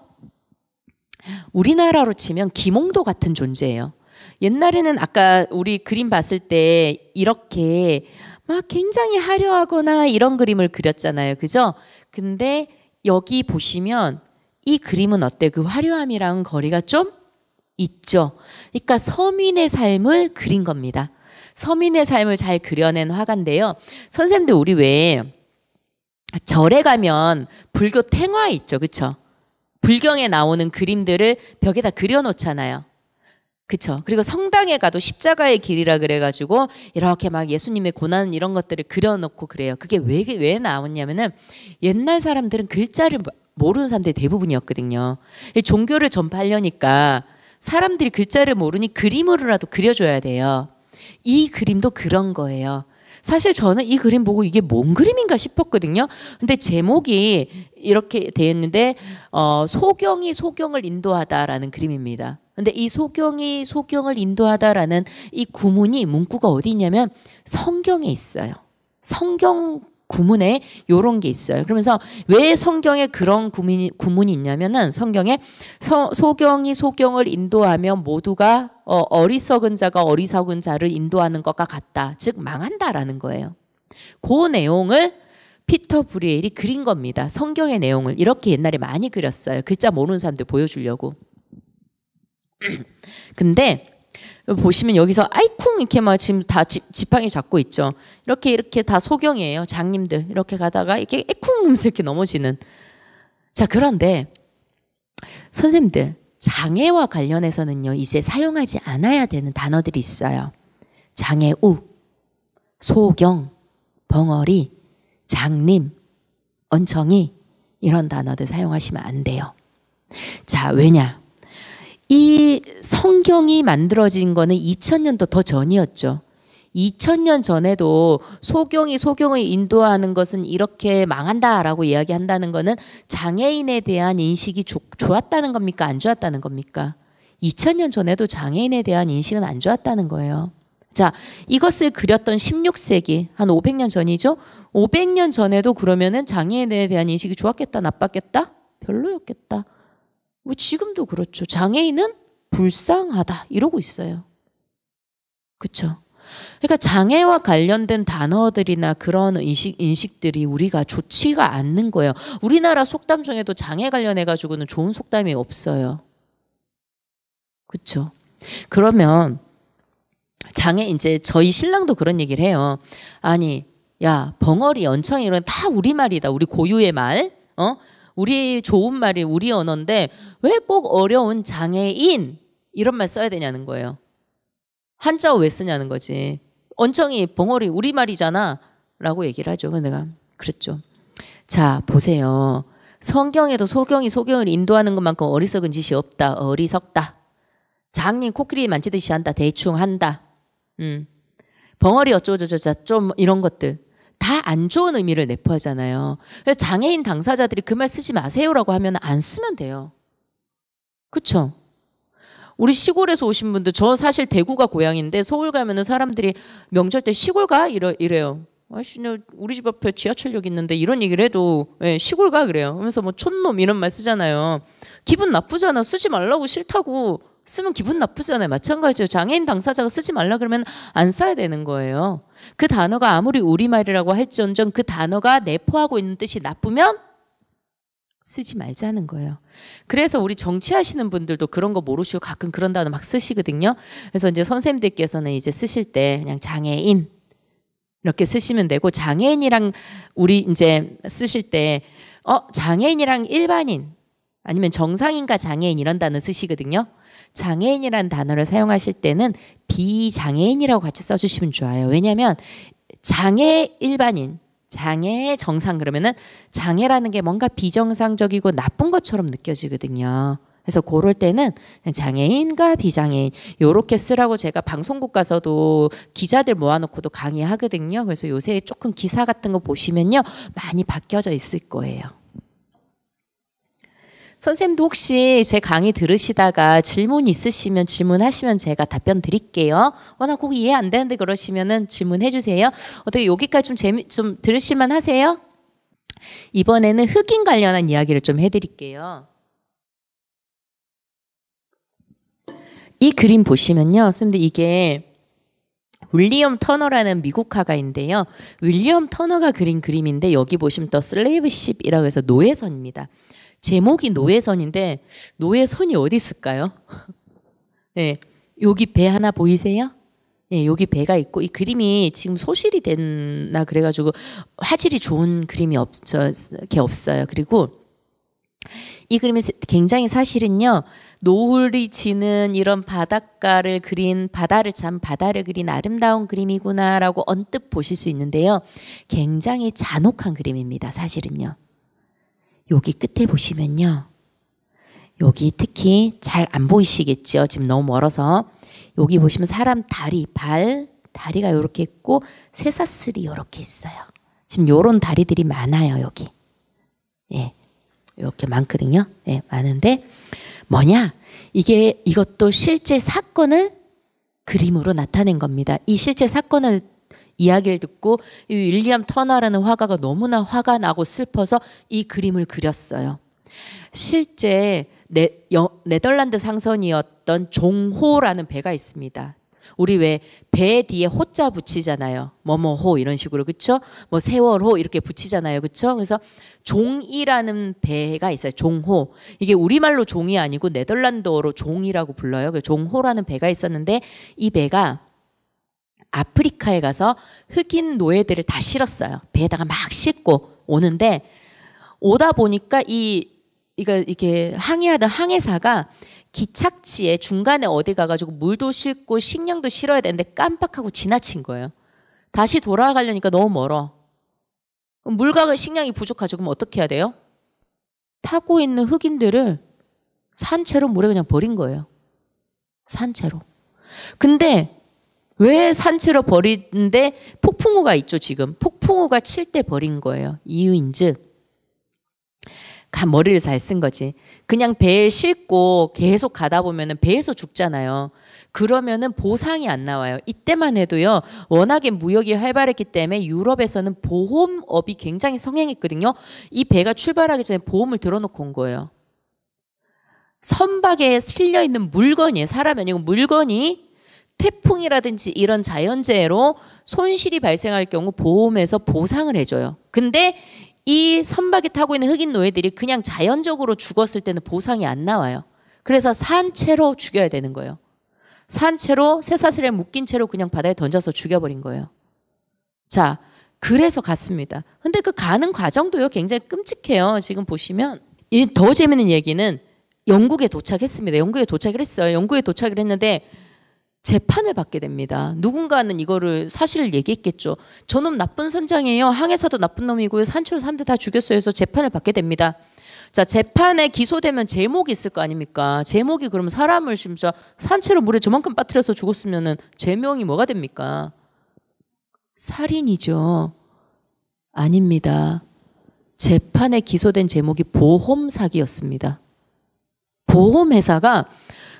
우리나라로 치면 김홍도 같은 존재예요. 옛날에는 아까 우리 그림 봤을 때 이렇게 막 굉장히 화려하거나 이런 그림을 그렸잖아요. 그죠? 근데 여기 보시면 이 그림은 어때요? 그 화려함이랑 거리가 좀 있죠. 그러니까 서민의 삶을 그린 겁니다. 서민의 삶을 잘 그려낸 화가인데요. 선생님들 우리 왜 절에 가면 불교 탱화 있죠. 그쵸? 불경에 나오는 그림들을 벽에다 그려놓잖아요. 그쵸? 그리고 성당에 가도 십자가의 길이라 그래가지고 이렇게 막 예수님의 고난 이런 것들을 그려놓고 그래요. 그게 왜 나왔냐면은 옛날 사람들은 글자를 모르는 사람들이 대부분이었거든요. 종교를 전파하려니까 사람들이 글자를 모르니 그림으로라도 그려줘야 돼요. 이 그림도 그런 거예요. 사실 저는 이 그림 보고 이게 뭔 그림인가 싶었거든요. 근데 제목이 이렇게 되어 있는데 소경이 소경을 인도하다라는 그림입니다. 근데 이 소경이 소경을 인도하다라는 이 구문이 문구가 어디 있냐면 성경에 있어요. 성경 구문에 요런 게 있어요. 그러면서 왜 성경에 그런 구문이 있냐면은 성경에 소경이 소경을 인도하면 모두가 어리석은 자가 어리석은 자를 인도하는 것과 같다. 즉 망한다라는 거예요. 그 내용을 피터 브리엘이 그린 겁니다. 성경의 내용을 이렇게 옛날에 많이 그렸어요. 글자 모르는 사람들 보여주려고. 근데 보시면 여기서 아이쿵 이렇게 막 지금 다 지팡이 잡고 있죠. 이렇게 다 소경이에요. 장님들 이렇게 가다가 이렇게 에쿵 하면서 이렇게 넘어지는. 자 그런데 선생님들 장애와 관련해서는요. 이제 사용하지 않아야 되는 단어들이 있어요. 장애우, 소경, 벙어리, 장님, 언청이 이런 단어들 사용하시면 안 돼요. 자 왜냐? 이 성경이 만들어진 거는 2000년도 더 전이었죠. 2000년 전에도 소경이 소경을 인도하는 것은 이렇게 망한다라고 이야기한다는 거는 장애인에 대한 인식이 좋았다는 겁니까? 안 좋았다는 겁니까? 2000년 전에도 장애인에 대한 인식은 안 좋았다는 거예요. 자, 이것을 그렸던 16세기, 한 500년 전이죠? 500년 전에도 그러면은 장애인에 대한 인식이 좋았겠다, 나빴겠다? 별로였겠다. 지금도 그렇죠. 장애인은 불쌍하다 이러고 있어요. 그렇죠? 그러니까 장애와 관련된 단어들이나 그런 인식들이 우리가 좋지가 않는 거예요. 우리나라 속담 중에도 장애 관련해 가지고는 좋은 속담이 없어요. 그렇죠? 그러면 장애 이제 저희 신랑도 그런 얘기를 해요. 아니, 야, 벙어리, 언청이 이런 다 우리말이다. 우리 고유의 말. 우리 좋은 말이 우리 언어인데 왜 꼭 어려운 장애인 이런 말 써야 되냐는 거예요. 한자어 왜 쓰냐는 거지. 언청이 벙어리 우리말이잖아 라고 얘기를 하죠. 내가 그랬죠. 자, 보세요. 성경에도 소경을 인도하는 것만큼 어리석은 짓이 없다. 어리석다. 장님 코끼리 만지듯이 한다. 대충 한다. 벙어리 어쩌고저쩌고 좀 이런 것들. 다 안 좋은 의미를 내포하잖아요. 그래서 장애인 당사자들이 그 말 쓰지 마세요라고 하면 안 쓰면 돼요. 그쵸? 우리 시골에서 오신 분들, 저 사실 대구가 고향인데 서울 가면은 사람들이 명절 때 시골 가? 이래요. 아씨, 우리 집 앞에 지하철역 있는데 이런 얘기를 해도 예, 시골 가 그래요. 그러면서 뭐 촌놈 이런 말 쓰잖아요. 기분 나쁘잖아. 쓰지 말라고 싫다고 쓰면 기분 나쁘잖아요. 마찬가지예요. 장애인 당사자가 쓰지 말라 그러면 안 써야 되는 거예요. 그 단어가 아무리 우리말이라고 할지언정 그 단어가 내포하고 있는 뜻이 나쁘면 쓰지 말자는 거예요. 그래서 우리 정치하시는 분들도 그런 거 모르시고 가끔 그런 단어 막 쓰시거든요. 그래서 이제 선생님들께서는 이제 쓰실 때 그냥 장애인 이렇게 쓰시면 되고, 장애인이랑 우리 이제 쓰실 때 장애인이랑 일반인 아니면 정상인과 장애인 이런 단어 쓰시거든요. 장애인이라는 단어를 사용하실 때는 비장애인이라고 같이 써주시면 좋아요. 왜냐하면 장애 일반인, 장애 정상 그러면은 장애라는 게 뭔가 비정상적이고 나쁜 것처럼 느껴지거든요. 그래서 그럴 때는 장애인과 비장애인 요렇게 쓰라고 제가 방송국 가서도 기자들 모아놓고도 강의하거든요. 그래서 요새 조금 기사 같은 거 보시면요 많이 바뀌어져 있을 거예요. 선생님도 혹시 제 강의 들으시다가 질문 있으시면 질문하시면 제가 답변 드릴게요. 나 그거 이해 안 되는데 그러시면은 질문해 주세요. 어떻게 여기까지 좀 들으실만 하세요? 이번에는 흑인 관련한 이야기를 좀 해드릴게요. 이 그림 보시면요. 선생님들 이게 윌리엄 터너라는 미국 화가인데요. 윌리엄 터너가 그린 그림인데 여기 보시면 더 슬레이브십이라고 해서 노예선입니다. 제목이 노예선인데 노예선이 어디 있을까요? 네, 여기 배 하나 보이세요? 네, 여기 배가 있고 이 그림이 지금 소실이 됐나 그래가지고 화질이 좋은 그림이 없어요. 그리고 이 그림이 굉장히 사실은요 노을이 지는 이런 바닷가를 그린 바다를 그린 아름다운 그림이구나라고 언뜻 보실 수 있는데요. 굉장히 잔혹한 그림입니다. 사실은요. 여기 끝에 보시면요. 여기 특히 잘 안 보이시겠죠? 지금 너무 멀어서. 여기 보시면 사람 다리가 이렇게 있고 쇠사슬이 이렇게 있어요. 지금 요런 다리들이 많아요. 여기. 예. 이렇게 많거든요. 예, 많은데 뭐냐? 이것도 실제 사건을 그림으로 나타낸 겁니다. 이 실제 사건을 이야기를 듣고 이 윌리엄 터너라는 화가가 너무나 화가 나고 슬퍼서 이 그림을 그렸어요. 실제 네덜란드 상선이었던 종호라는 배가 있습니다. 우리 왜 배 뒤에 호자 붙이잖아요. 뭐뭐호 이런 식으로 그렇죠? 뭐 세월호 이렇게 붙이잖아요. 그렇죠? 그래서 종이라는 배가 있어요. 종호. 이게 우리말로 종이 아니고 네덜란드어로 종이라고 불러요. 종호라는 배가 있었는데 이 배가 아프리카에 가서 흑인 노예들을 다 실었어요. 배에다가 막 싣고 오는데 오다 보니까 이게 항해하던 항해사가 기착지에 중간에 어디 가가지고 물도 싣고 식량도 실어야 되는데 깜빡하고 지나친 거예요. 다시 돌아가려니까 너무 멀어. 물과 식량이 부족하죠. 그럼 어떻게 해야 돼요? 타고 있는 흑인들을 산채로 물에 그냥 버린 거예요. 산채로. 근데 왜 산채로 버리는데 폭풍우가 있죠. 지금 폭풍우가 칠 때 버린 거예요. 이유인즉 머리를 잘 쓴 거지. 그냥 배에 싣고 계속 가다 보면은 배에서 죽잖아요. 그러면은 보상이 안 나와요. 이때만 해도요. 워낙에 무역이 활발했기 때문에 유럽에서는 보험업이 굉장히 성행했거든요. 이 배가 출발하기 전에 보험을 들어놓고 온 거예요. 선박에 실려 있는 물건이에요. 사람이 아니고 물건이 태풍이라든지 이런 자연재해로 손실이 발생할 경우 보험에서 보상을 해줘요. 근데 이 선박에 타고 있는 흑인 노예들이 그냥 자연적으로 죽었을 때는 보상이 안 나와요. 그래서 산채로 죽여야 되는 거예요. 산채로 쇠사슬에 묶인 채로 그냥 바다에 던져서 죽여버린 거예요. 자, 그래서 갔습니다. 근데 그 가는 과정도요 굉장히 끔찍해요. 지금 보시면 이 더 재밌는 얘기는 영국에 도착했습니다. 영국에 도착을 했어요. 영국에 도착을 했는데 재판을 받게 됩니다. 누군가는 이거를 사실을 얘기했겠죠. 저놈 나쁜 선장이에요. 항해사도 나쁜 놈이고요. 산초를 3대 다 죽였어요. 해서 재판을 받게 됩니다. 자, 재판에 기소되면 제목이 있을 거 아닙니까? 제목이 그러면 사람을 진짜 산채로 물에 저만큼 빠뜨려서 죽었으면은 제명이 뭐가 됩니까? 살인이죠. 아닙니다. 재판에 기소된 제목이 보험 사기였습니다. 보험회사가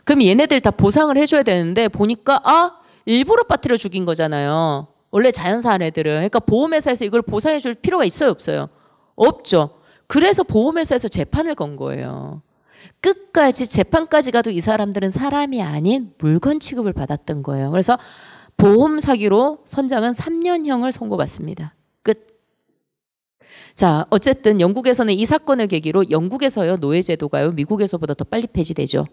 그럼 얘네들 다 보상을 해줘야 되는데 보니까 일부러 빠뜨려 죽인 거잖아요. 원래 자연사한 애들은. 그러니까 보험회사에서 이걸 보상해 줄 필요가 있어요, 없어요? 없죠. 그래서 보험회사에서 재판을 건 거예요. 끝까지 재판까지 가도 이 사람들은 사람이 아닌 물건 취급을 받았던 거예요. 그래서 보험 사기로 선장은 3년형을 선고받습니다. 끝. 자, 어쨌든 영국에서는 이 사건을 계기로 영국에서요 노예제도가요 미국에서보다 더 빨리 폐지되죠.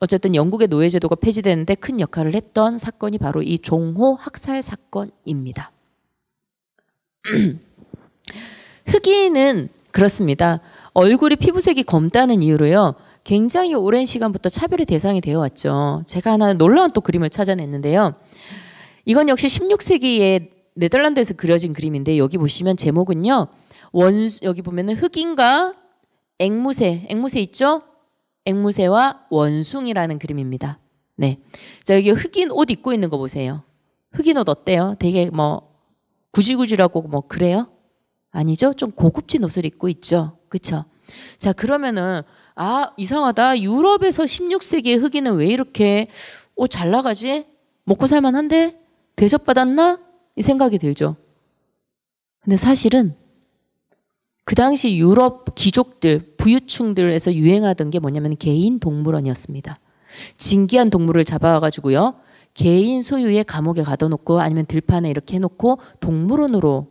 어쨌든 영국의 노예제도가 폐지되는데 큰 역할을 했던 사건이 바로 이 종호 학살 사건입니다. 흑인은 그렇습니다. 얼굴이 피부색이 검다는 이유로요. 굉장히 오랜 시간부터 차별의 대상이 되어 왔죠. 제가 하나 놀라운 또 그림을 찾아냈는데요. 이건 역시 16세기에 네덜란드에서 그려진 그림인데 여기 보시면 제목은요. 여기 보면은 흑인과 앵무새 있죠? 앵무새와 원숭이라는 그림입니다. 네. 자, 여기 흑인 옷 입고 있는 거 보세요. 흑인 옷 어때요? 되게 뭐 구질구질하고 뭐 그래요? 아니죠? 좀 고급진 옷을 입고 있죠. 그쵸? 자, 그러면은 이상하다. 유럽에서 16세기의 흑인은 왜 이렇게 옷 잘 나가지? 먹고 살만한데? 대접받았나? 이 생각이 들죠. 근데 사실은 그 당시 유럽 귀족들, 부유층들에서 유행하던 게 뭐냐면 개인 동물원이었습니다. 진귀한 동물을 잡아와가지고요. 개인 소유의 감옥에 가둬놓고 아니면 들판에 이렇게 해놓고 동물원으로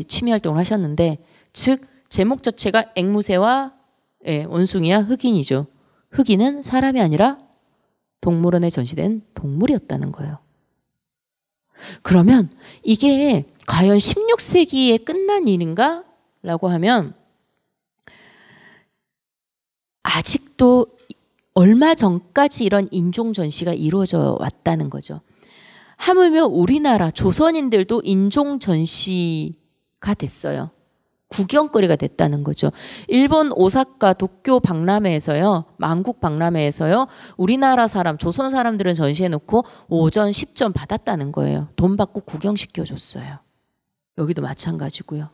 취미활동을 하셨는데 즉 제목 자체가 앵무새와 원숭이와 흑인이죠. 흑인은 사람이 아니라 동물원에 전시된 동물이었다는 거예요. 그러면 이게 과연 16세기에 끝난 일인가? 라고 하면 아직도 얼마 전까지 이런 인종 전시가 이루어져 왔다는 거죠. 하물며 우리나라 조선인들도 인종 전시가 됐어요. 구경거리가 됐다는 거죠. 일본 오사카 도쿄 박람회에서요. 만국 박람회에서요. 우리나라 사람, 조선 사람들은 전시해놓고 5전, 10전 받았다는 거예요. 돈 받고 구경시켜줬어요. 여기도 마찬가지고요.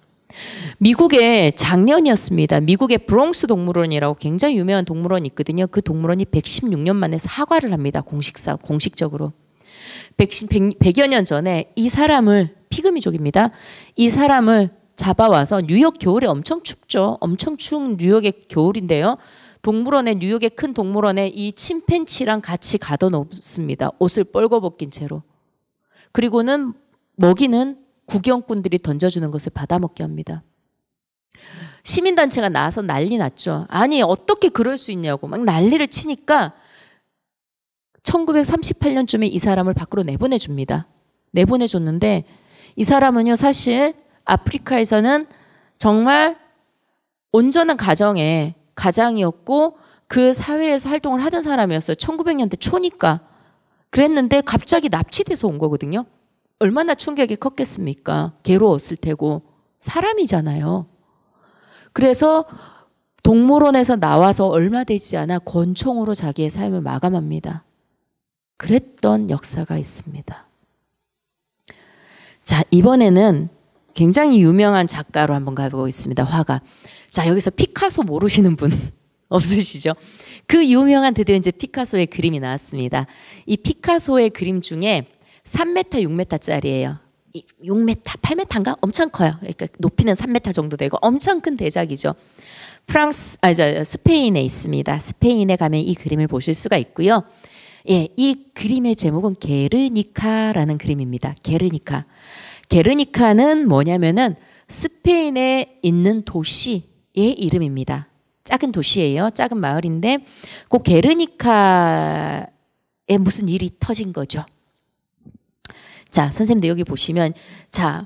미국의 작년이었습니다. 미국의 브롱스 동물원이라고 굉장히 유명한 동물원이 있거든요. 그 동물원이 116년 만에 사과를 합니다. 공식적으로. 100여 년 전에 이 사람을 피그미족입니다. 이 사람을 잡아와서 뉴욕 겨울에 엄청 춥죠. 엄청 추운 뉴욕의 겨울인데요. 뉴욕의 큰 동물원에 이 침팬치랑 같이 가둬놓습니다. 옷을 뻘거벗긴 채로. 그리고는 먹이는 구경꾼들이 던져주는 것을 받아먹게 합니다. 시민단체가 나와서 난리 났죠. 아니 어떻게 그럴 수 있냐고 막 난리를 치니까 1938년쯤에 이 사람을 밖으로 내보내줍니다. 내보내줬는데 이 사람은요 사실 아프리카에서는 정말 온전한 가장이었고 그 사회에서 활동을 하던 사람이었어요. 1900년대 초니까. 그랬는데 갑자기 납치돼서 온 거거든요. 얼마나 충격이 컸겠습니까? 괴로웠을 테고 사람이잖아요. 그래서 동물원에서 나와서 얼마 되지 않아 권총으로 자기의 삶을 마감합니다. 그랬던 역사가 있습니다. 자, 이번에는 굉장히 유명한 작가로 한번 가보겠습니다. 화가. 자, 여기서 피카소 모르시는 분 없으시죠? 그 유명한 드디어 이제 피카소의 그림이 나왔습니다. 이 피카소의 그림 중에 3m, 6m짜리예요. 6m, 8m인가? 엄청 커요. 그러니까 높이는 3m 정도 되고 엄청 큰 대작이죠. 스페인에 있습니다. 스페인에 가면 이 그림을 보실 수가 있고요. 예, 이 그림의 제목은 게르니카라는 그림입니다. 게르니카. 게르니카는 뭐냐면은 스페인에 있는 도시의 이름입니다. 작은 도시예요. 작은 마을인데 그 게르니카에 무슨 일이 터진 거죠. 자, 선생님들 여기 보시면 자,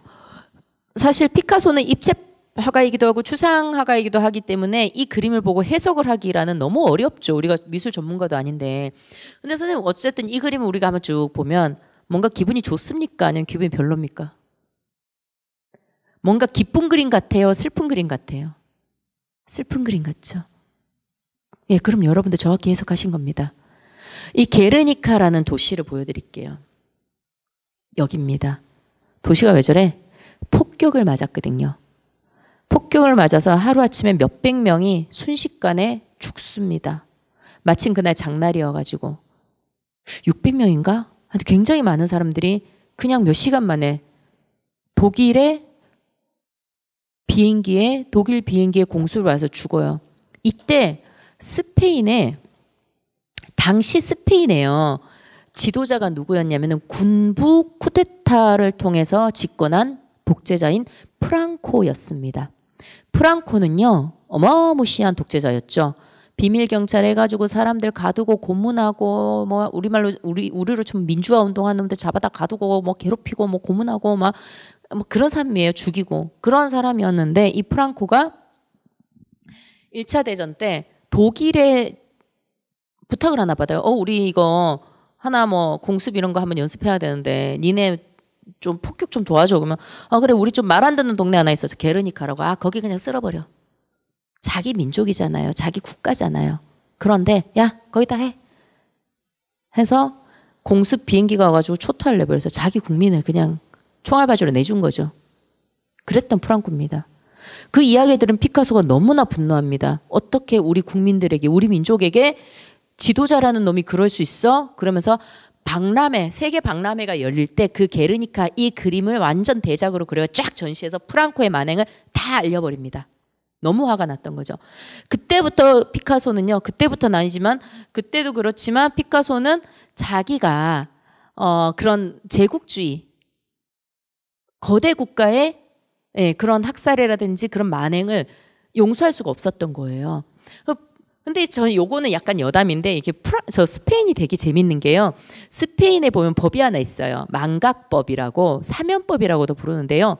사실 피카소는 입체 화가이기도 하고 추상 화가이기도 하기 때문에 이 그림을 보고 해석을 하기라는 너무 어렵죠. 우리가 미술 전문가도 아닌데. 근데 선생님 어쨌든 이 그림을 우리가 한번 쭉 보면 뭔가 기분이 좋습니까? 아니면 기분이 별로입니까? 뭔가 기쁜 그림 같아요? 슬픈 그림 같아요? 슬픈 그림 같죠? 예, 그럼 여러분들 정확히 해석하신 겁니다. 이 게르니카라는 도시를 보여드릴게요. 여기입니다. 도시가 왜 저래? 폭격을 맞았거든요. 폭격을 맞아서 하루아침에 몇백 명이 순식간에 죽습니다. 마침 그날 장날이어가지고 600명인가? 굉장히 많은 사람들이 그냥 몇 시간 만에 독일 비행기에 공수를 와서 죽어요. 이때 당시 스페인에요. 지도자가 누구였냐면 군부 쿠데타를 통해서 집권한 독재자인 프랑코였습니다. 프랑코는요, 어마무시한 독재자였죠. 비밀 경찰 해가지고 사람들 가두고 고문하고 뭐 우리로 좀 민주화 운동하는 놈들 잡아다 가두고 뭐 괴롭히고 뭐 고문하고 뭐 그런 사람이에요. 죽이고 그런 사람이었는데 이 프랑코가 1차 대전 때 독일에 부탁을 하나 받아요. 우리 이거 하나 뭐 공습 이런 거 한번 연습해야 되는데 니네 좀 폭격 좀 도와줘. 그러면 그래 우리 좀 말 안 듣는 동네 하나 있어서 게르니카라고. 거기 그냥 쓸어버려. 자기 민족이잖아요. 자기 국가잖아요. 그런데 야 거기다 해. 해서 공습 비행기가 와가지고 초토화를 내버려서 자기 국민을 그냥 총알바지로 내준 거죠. 그랬던 프랑코입니다. 그 이야기 들은 피카소가 너무나 분노합니다. 어떻게 우리 국민들에게 우리 민족에게 지도자라는 놈이 그럴 수 있어? 그러면서 세계 박람회가 열릴 때 그 게르니카 이 그림을 완전 대작으로 그려 쫙 전시해서 프랑코의 만행을 다 알려버립니다. 너무 화가 났던 거죠. 그때부터 피카소는요. 그때부터는 아니지만 그때도 그렇지만 피카소는 자기가 그런 제국주의 거대 국가의 그런 학살이라든지 그런 만행을 용서할 수가 없었던 거예요. 근데 저는 요거는 약간 여담인데 이게 저 스페인이 되게 재밌는 게요. 스페인에 보면 법이 하나 있어요. 망각법이라고 사면법이라고도 부르는데요.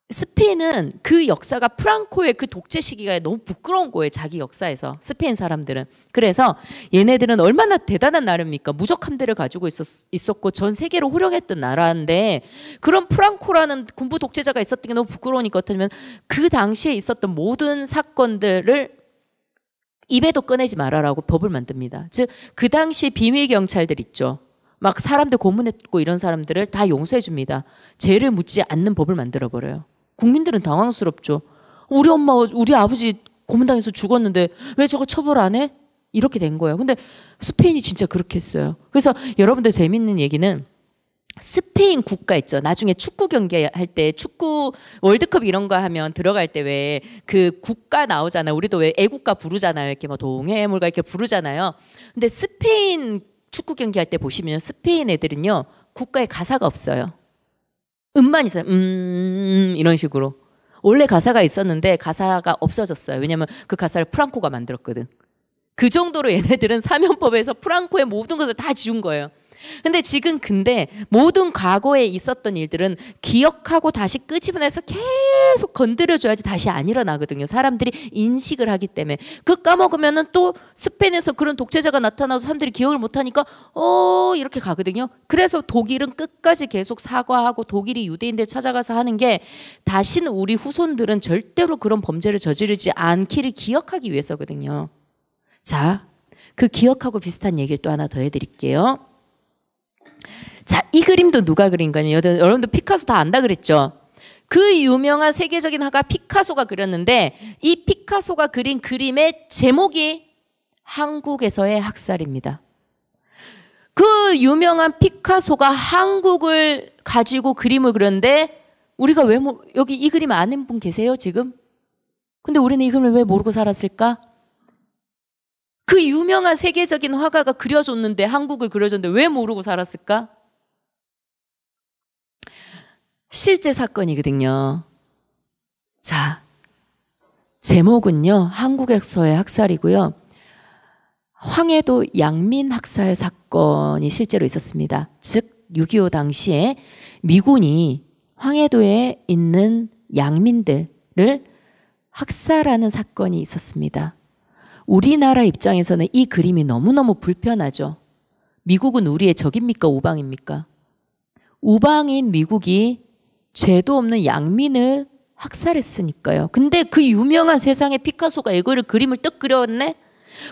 스페인은 그 역사가 프랑코의 그 독재 시기가 너무 부끄러운 거예요. 자기 역사에서 스페인 사람들은. 그래서 얘네들은 얼마나 대단한 나라입니까? 무적 함대를 가지고 있었고 전 세계로 호령했던 나라인데 그런 프랑코라는 군부 독재자가 있었던 게 너무 부끄러우니까 어쩌면 그 당시에 있었던 모든 사건들을 입에도 꺼내지 말아라고 법을 만듭니다. 즉 그 당시 비밀 경찰들 있죠. 막 사람들 고문했고 이런 사람들을 다 용서해 줍니다. 죄를 묻지 않는 법을 만들어 버려요. 국민들은 당황스럽죠. 우리 엄마, 우리 아버지 고문당해서 죽었는데 왜 저거 처벌 안 해? 이렇게 된 거예요. 근데 스페인이 진짜 그렇게 했어요. 그래서 여러분들 재밌는 얘기는 스페인 국가 있죠. 나중에 축구 경기 할 때 축구 월드컵 이런 거 하면 들어갈 때 왜 그 국가 나오잖아요. 우리도 왜 애국가 부르잖아요. 이렇게 뭐 동해물가 이렇게 부르잖아요. 근데 스페인 축구 경기 할 때 보시면 스페인 애들은요. 국가에 가사가 없어요. 음만 있어요. 이런 식으로. 원래 가사가 있었는데 가사가 없어졌어요. 왜냐면 그 가사를 프랑코가 만들었거든. 그 정도로 얘네들은 사면법에서 프랑코의 모든 것을 다 지운 거예요. 근데 모든 과거에 있었던 일들은 기억하고 다시 끄집어내서 계속 건드려줘야지 다시 안 일어나거든요. 사람들이 인식을 하기 때문에. 그 까먹으면은 또 스페인에서 그런 독재자가 나타나서 사람들이 기억을 못하니까 이렇게 가거든요. 그래서 독일은 끝까지 계속 사과하고 독일이 유대인들 찾아가서 하는 게 다시는 우리 후손들은 절대로 그런 범죄를 저지르지 않기를 기억하기 위해서거든요. 자, 그 기억하고 비슷한 얘기를 또 하나 더 해드릴게요. 자, 이 그림도 누가 그린 거냐면 여러분들 피카소 다 안다 그랬죠? 그 유명한 세계적인 화가 피카소가 그렸는데 이 피카소가 그린 그림의 제목이 한국에서의 학살입니다. 그 유명한 피카소가 한국을 가지고 그림을 그렸는데 우리가 왜 여기 이 그림 아는 분 계세요 지금? 근데 우리는 이 그림을 왜 모르고 살았을까? 그 유명한 세계적인 화가가 그려줬는데 한국을 그려줬는데 왜 모르고 살았을까? 실제 사건이거든요. 자, 제목은요. 한국에서의 학살이고요. 황해도 양민 학살 사건이 실제로 있었습니다. 즉 6.25 당시에 미군이 황해도에 있는 양민들 학살하는 사건이 있었습니다. 우리나라 입장에서는 이 그림이 너무너무 불편하죠. 미국은 우리의 적입니까? 우방입니까? 우방인 미국이 죄도 없는 양민을 학살했으니까요. 근데 그 유명한 세상의 피카소가 이거를 그림을 떡 그렸네?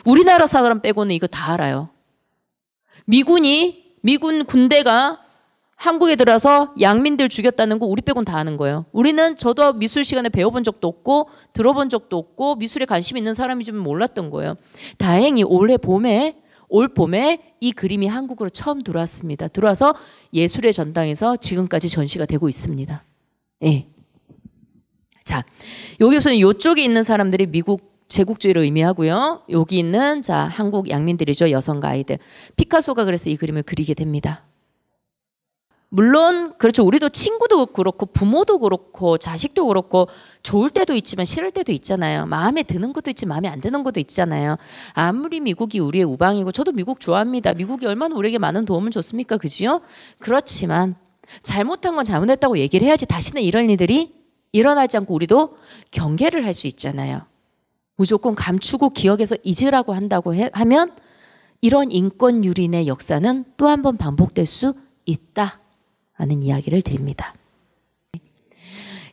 우리나라 사람 빼고는 이거 다 알아요. 미군 군대가 한국에 들어서 양민들 죽였다는 거 우리 빼고는 다 아는 거예요. 우리는 저도 미술 시간에 배워본 적도 없고 들어본 적도 없고 미술에 관심 있는 사람이지만 몰랐던 거예요. 다행히 올 봄에 이 그림이 한국으로 처음 들어왔습니다. 들어와서 예술의 전당에서 지금까지 전시가 되고 있습니다. 예. 자, 여기서는 이쪽에 있는 사람들이 미국 제국주의를 의미하고요. 여기 있는 한국 양민들이죠. 여성과 아이들. 피카소가 그래서 이 그림을 그리게 됩니다. 물론 그렇죠. 우리도 친구도 그렇고 부모도 그렇고 자식도 그렇고 좋을 때도 있지만 싫을 때도 있잖아요. 마음에 드는 것도 있지 마음에 안 드는 것도 있잖아요. 아무리 미국이 우리의 우방이고 저도 미국 좋아합니다. 미국이 얼마나 우리에게 많은 도움을 줬습니까? 그지요? 그렇지만 잘못한 건 잘못했다고 얘기를 해야지 다시는 이런 일들이 일어나지 않고 우리도 경계를 할 수 있잖아요. 무조건 감추고 기억해서 잊으라고 한다고 하면 이런 인권 유린의 역사는 또 한 번 반복될 수 있다 하는 이야기를 드립니다.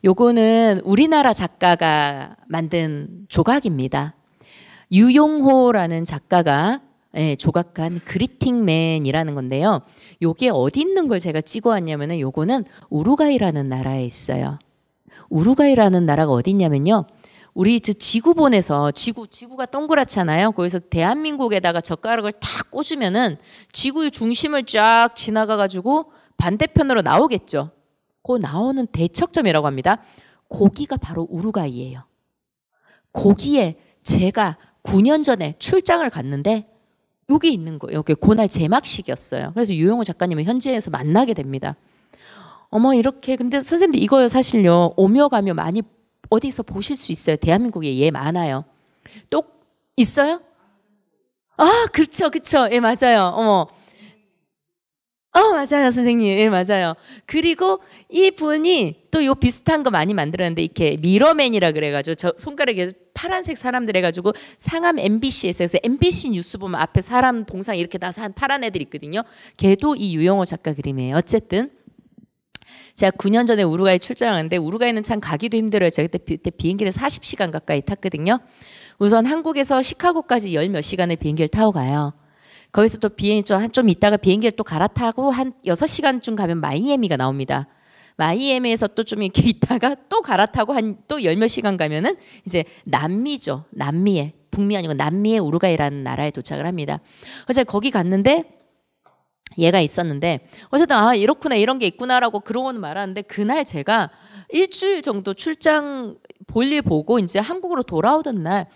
요거는 우리나라 작가가 만든 조각입니다. 유용호라는 작가가 조각한 그리팅맨이라는 건데요. 요게 어디 있는 걸 제가 찍어왔냐면은 요거는 우루과이라는 나라에 있어요. 우루과이라는 나라가 어디 있냐면요. 우리 지구본에서 지구가 동그랗잖아요. 거기서 대한민국에다가 젓가락을 탁 꽂으면은 지구의 중심을 쫙 지나가 가지고 반대편으로 나오겠죠. 그 나오는 대척점이라고 합니다. 거기가 바로 우루과이예요. 거기에 제가 9년 전에 출장을 갔는데 여기 있는 거예요. 여기 그날 제막식이었어요. 그래서 유용호 작가님을 현지에서 만나게 됩니다. 어머 이렇게 근데 선생님들 이거 사실요 오며 가며 많이 어디서 보실 수 있어요. 대한민국에 예 많아요. 또 있어요? 아 그렇죠. 예 맞아요. 어머. 맞아요, 선생님. 예, 맞아요. 그리고 이 분이 또 요 비슷한 거 많이 만들었는데, 이렇게 미러맨이라 그래가지고, 저 손가락에 파란색 사람들 해가지고, 상암 MBC에서, 그래서 MBC 뉴스 보면 앞에 사람 동상 이렇게 나서 한 파란 애들 있거든요. 걔도 이 유용호 작가 그림이에요. 어쨌든. 제가 9년 전에 우루과이 출장하는데, 우루과이는 참 가기도 힘들어요. 제가 그때 비행기를 40시간 가까이 탔거든요. 우선 한국에서 시카고까지 10 몇 시간의 비행기를 타고 가요. 거기서 또 비행기 좀 있다가 비행기를 또 갈아타고 한 6시간쯤 가면 마이애미가 나옵니다. 마이애미에서 또 좀 이렇게 있다가 또 갈아타고 한 또 10 몇 시간 가면은 이제 남미죠. 남미에, 북미 아니고 남미의 우루과이라는 나라에 도착을 합니다. 그래서 거기 갔는데 얘가 있었는데 어쨌든 이렇구나 이런 게 있구나라고 그러고는 말았는데 그날 제가 일주일 정도 출장 볼일 보고 이제 한국으로 돌아오던 날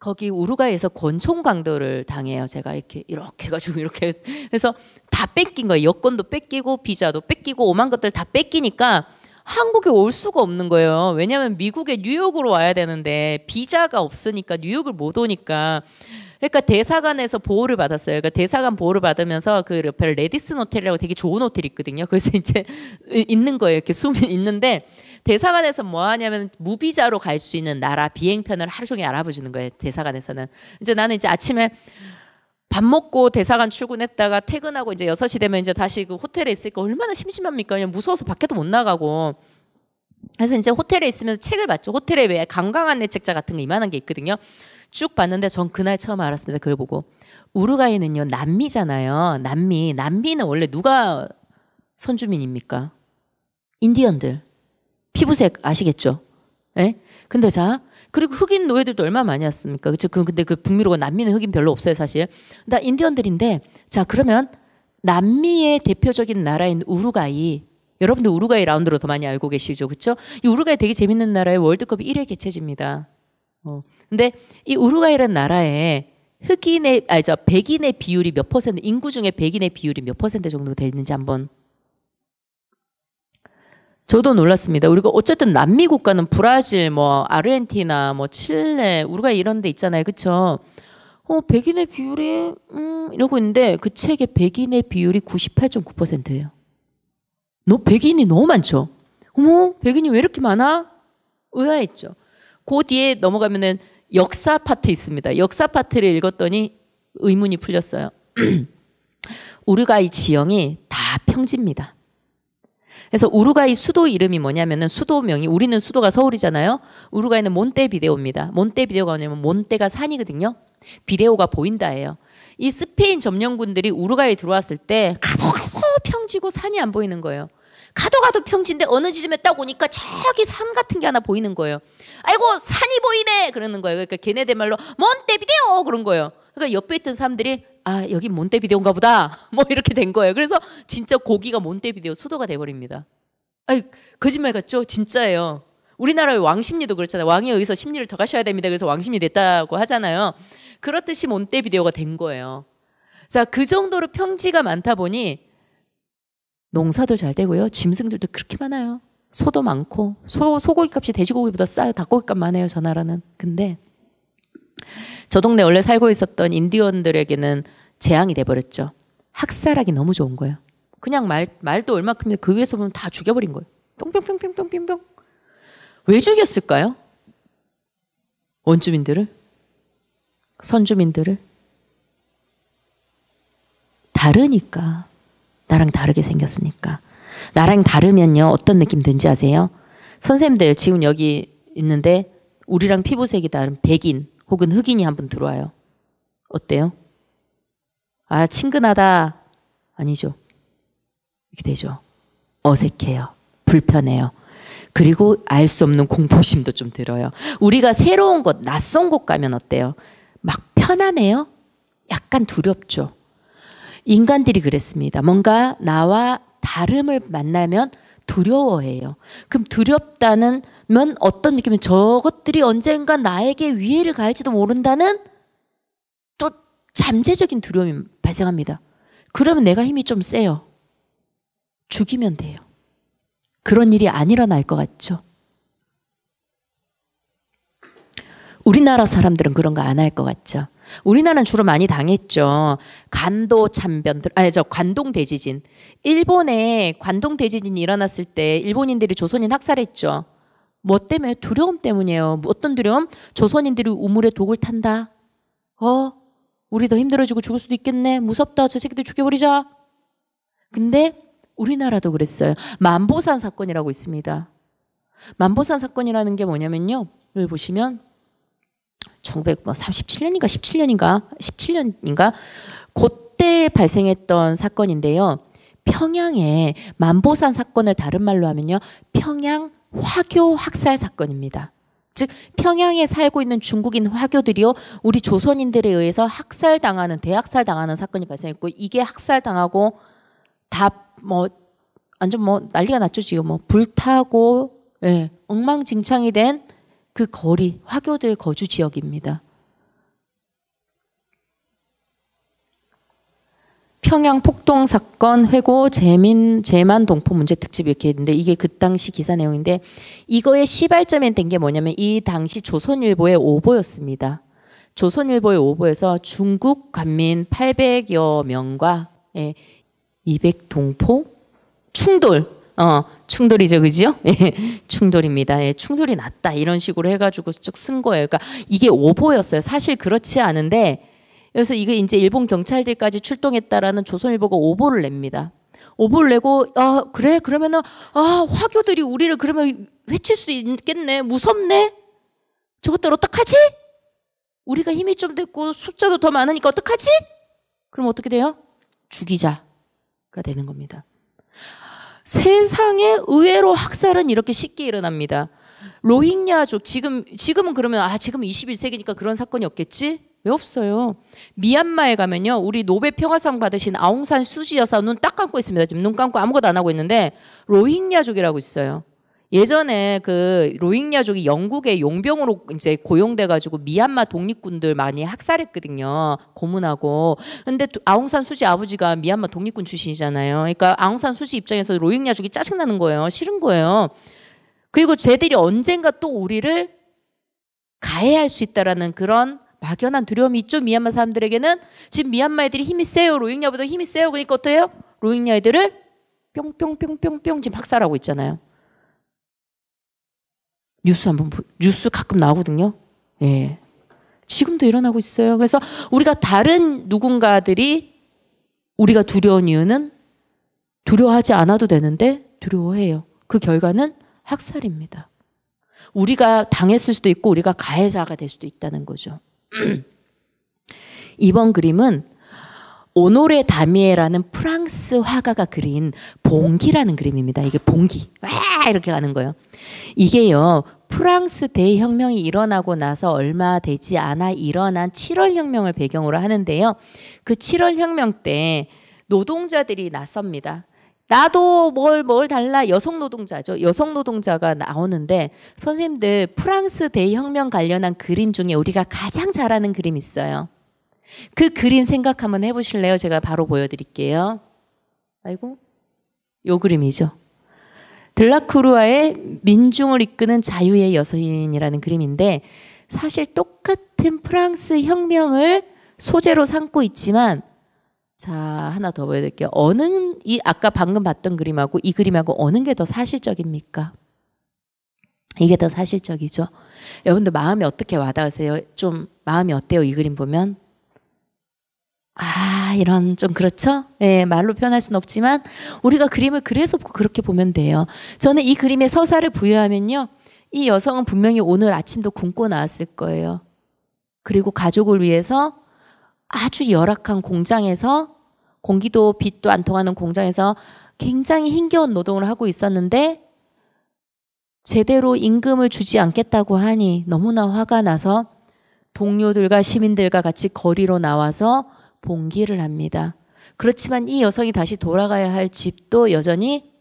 거기 우루과이에서 권총 강도를 당해요. 제가 이렇게 해가지고 이렇게 해서 다 뺏긴 거예요. 여권도 뺏기고 비자도 뺏기고 오만 것들 다 뺏기니까 한국에 올 수가 없는 거예요. 왜냐하면 미국에 뉴욕으로 와야 되는데 비자가 없으니까 뉴욕을 못 오니까 그러니까 대사관에서 보호를 받았어요. 그러니까 대사관 보호를 받으면서 그 옆에 레디슨 호텔이라고 되게 좋은 호텔이 있거든요. 그래서 이제 있는 거예요. 이렇게 숨이 있는데 대사관에서 뭐 하냐면 무비자로 갈 수 있는 나라 비행편을 하루 종일 알아보시는 거예요. 대사관에서는. 이제 나는 이제 아침에 밥 먹고 대사관 출근했다가 퇴근하고 이제 6시 되면 이제 다시 그 호텔에 있으니까 얼마나 심심합니까? 그냥 무서워서 밖에도 못 나가고. 그래서 이제 호텔에 있으면서 책을 봤죠. 호텔에 왜 관광 안내 책자 같은 거 이만한 게 있거든요. 쭉 봤는데 전 그날 처음 알았습니다. 그걸 보고. 우루과이는요, 남미잖아요. 남미는 원래 누가 선주민입니까? 인디언들. 피부색 아시겠죠? 예? 근데 그리고 흑인 노예들도 얼마나 많이 왔습니까? 그쵸? 근데 그 북미로가 남미는 흑인 별로 없어요, 사실. 나 인디언들인데, 그러면 남미의 대표적인 나라인 우루과이. 여러분들 우루과이 라운드로 더 많이 알고 계시죠? 그쵸? 이 우루과이 되게 재밌는 나라에 월드컵이 1회 개최집니다. 근데 이 우루과이라는 나라에 백인의 비율이 몇 퍼센트, 인구 중에 백인의 비율이 몇 퍼센트 정도 되는지 한번. 저도 놀랐습니다. 우리가 어쨌든 남미 국가는 브라질, 아르헨티나, 칠레, 우루과이 이런 데 있잖아요. 그쵸? 백인의 비율이, 이러고 있는데 그 책에 백인의 비율이 98.9%예요. 백인이 너무 많죠? 어머, 백인이 왜 이렇게 많아? 의아했죠. 그 뒤에 넘어가면은 역사 파트 있습니다. 역사 파트를 읽었더니 의문이 풀렸어요. 우루과이 지형이 다 평지입니다. 그래서 우루과이 수도 이름이 뭐냐면은 수도명이, 우리는 수도가 서울이잖아요. 우루과이는 몬테비데오입니다. 몬테비데오가 뭐냐면 몬테가 산이거든요. 비데오가 보인다예요. 이 스페인 점령군들이 우루과이에 들어왔을 때 가도 평지고 산이 안 보이는 거예요. 가도 평지인데 어느 지점에 딱 오니까 저기 산 같은 게 하나 보이는 거예요. 아이고 산이 보이네 그러는 거예요. 그러니까 걔네들 말로 몬테비데오 그런 거예요. 그러니까 옆에 있던 사람들이 아 여기 몬테비데오인가 보다 뭐 이렇게 된 거예요. 그래서 진짜 거기가 몬테비데오 수도가 돼버립니다. 아이 거짓말 같죠? 진짜예요. 우리나라의 왕십리도 그렇잖아요. 왕에 의해서 십리를 더 가셔야 됩니다. 그래서 왕십리 됐다고 하잖아요. 그렇듯이 몬테비데오가 된 거예요. 자, 그 정도로 평지가 많다 보니 농사도 잘 되고요. 짐승들도 그렇게 많아요. 소도 많고 소고기 값이 돼지고기보다 싸요. 닭고기 값 많아요. 저 나라는. 근데 저 동네 원래 살고 있었던 인디언들에게는 재앙이 돼버렸죠. 학살하기 너무 좋은 거예요. 그냥 말도 얼마큼인데 그 위에서 보면 다 죽여버린 거예요. 뿅뿅뿅뿅뿅뿅뿅. 왜 죽였을까요? 원주민들을? 선주민들을? 다르니까. 나랑 다르게 생겼으니까. 나랑 다르면요 어떤 느낌 든지 아세요? 선생님들 지금 여기 있는데 우리랑 피부색이 다른 백인 혹은 흑인이 한 분 들어와요. 어때요? 아 친근하다. 아니죠. 이렇게 되죠. 어색해요. 불편해요. 그리고 알 수 없는 공포심도 좀 들어요. 우리가 새로운 곳, 낯선 곳 가면 어때요? 막 편안해요? 약간 두렵죠. 인간들이 그랬습니다. 뭔가 나와 다름을 만나면 두려워해요. 그럼 두렵다는 면 어떤 느낌이면 저것들이 언젠가 나에게 위해를 가할지도 모른다는 또 잠재적인 두려움이 발생합니다. 그러면 내가 힘이 좀 세요. 죽이면 돼요. 그런 일이 안 일어날 것 같죠? 우리나라 사람들은 그런 거 안 할 것 같죠? 우리나라는 주로 많이 당했죠. 관도 참변들, 관동 대지진. 일본에 관동 대지진이 일어났을 때 일본인들이 조선인 학살했죠. 뭐 때문에? 두려움 때문이에요. 어떤 두려움? 조선인들이 우물에 독을 탄다. 우리 더 힘들어지고 죽을 수도 있겠네. 무섭다. 저 새끼들 죽여버리자. 근데 우리나라도 그랬어요. 만보산 사건이라고 있습니다. 만보산 사건이라는 게 뭐냐면요. 여기 보시면 1937년인가 17년인가 그때 발생했던 사건인데요. 평양에 만보산 사건을 다른 말로 하면요. 평양 화교 학살 사건입니다. 즉 평양에 살고 있는 중국인 화교들이요. 우리 조선인들에 의해서 학살당하는 대학살당하는 사건이 발생했고 이게 학살당하고 다 완전 난리가 났죠. 지금 불타고 엉망진창이 된 그 거리, 화교들 거주 지역입니다. 평양 폭동 사건 회고 재만 동포 문제 특집 이렇게 있는데 이게 그 당시 기사 내용인데 이거의 시발점이 된 게 뭐냐면 이 당시 조선일보의 오보였습니다. 조선일보의 오보에서 중국 관민 800여 명과 200 동포 충돌. 충돌이죠, 그죠? 충돌입니다. 충돌이 났다 이런 식으로 해가지고 쭉 쓴 거예요. 그러니까 이게 오보였어요. 사실 그렇지 않은데 그래서 이게 이제 일본 경찰들까지 출동했다라는 조선일보가 오보를 냅니다. 오보를 내고 그래 그러면은 화교들이 우리를 그러면 해칠 수 있겠네. 무섭네. 저것들 어떡하지? 우리가 힘이 좀 됐고 숫자도 더 많으니까 어떡하지? 그럼 어떻게 돼요? 죽이자가 되는 겁니다. 세상에 의외로 학살은 이렇게 쉽게 일어납니다. 로힝야족 지금은 그러면 지금 21세기니까 그런 사건이 없겠지? 왜 없어요? 미얀마에 가면요. 우리 노벨 평화상 받으신 아웅산 수지 여사 눈 딱 감고 있습니다. 지금 눈 감고 아무것도 안 하고 있는데 로힝야족이라고 있어요. 예전에 그 로힝야족이 영국의 용병으로 이제 고용돼 가지고 미얀마 독립군들 많이 학살했거든요. 고문하고. 근데 아웅산 수지 아버지가 미얀마 독립군 출신이잖아요. 그러니까 아웅산 수지 입장에서 로힝야족이 짜증나는 거예요. 싫은 거예요. 그리고 쟤들이 언젠가 또 우리를 가해할 수 있다라는 그런 막연한 두려움이 있죠. 미얀마 사람들에게는. 지금 미얀마 애들이 힘이 세요. 로힝야보다 힘이 세요. 그러니까 어때요? 로힝야 애들을 뿅뿅뿅뿅뿅 지금 학살하고 있잖아요. 뉴스 가끔 나오거든요. 예. 지금도 일어나고 있어요. 그래서 우리가 다른 누군가들이 우리가 두려운 이유는 두려워하지 않아도 되는데 두려워해요. 그 결과는 학살입니다. 우리가 당했을 수도 있고 우리가 가해자가 될 수도 있다는 거죠. 이번 그림은 오노레 다미에라는 프랑스 화가가 그린 봉기라는 그림입니다. 이게 봉기. 와 이렇게 가는 거예요. 이게요. 프랑스 대혁명이 일어나고 나서 얼마 되지 않아 일어난 7월 혁명을 배경으로 하는데요. 그 7월 혁명 때 노동자들이 나섭니다. 나도 뭘 달라. 여성 노동자죠. 여성 노동자가 나오는데 선생님들 프랑스 대혁명 관련한 그림 중에 우리가 가장 잘 아는 그림 있어요. 그 그림 생각 한번 해보실래요? 제가 바로 보여드릴게요. 아이고, 요 그림이죠. 들라크루아의 민중을 이끄는 자유의 여성이라는 그림인데 사실 똑같은 프랑스 혁명을 소재로 삼고 있지만 자, 하나 더 보여드릴게요. 아까 방금 봤던 그림하고 이 그림하고 어느 게 더 사실적입니까? 이게 더 사실적이죠. 여러분들 마음이 어떻게 와닿으세요? 좀 마음이 어때요? 이 그림 보면? 이런 좀 그렇죠? 네, 말로 표현할 수는 없지만 우리가 그림을 그래서 그렇게 보면 돼요. 저는 이 그림에 서사를 부여하면요. 이 여성은 분명히 오늘 아침도 굶고 나왔을 거예요. 그리고 가족을 위해서 아주 열악한 공장에서 공기도 빛도 안 통하는 공장에서 굉장히 힘겨운 노동을 하고 있었는데 제대로 임금을 주지 않겠다고 하니 너무나 화가 나서 동료들과 시민들과 같이 거리로 나와서 봉기를 합니다. 그렇지만 이 여성이 다시 돌아가야 할 집도 여전히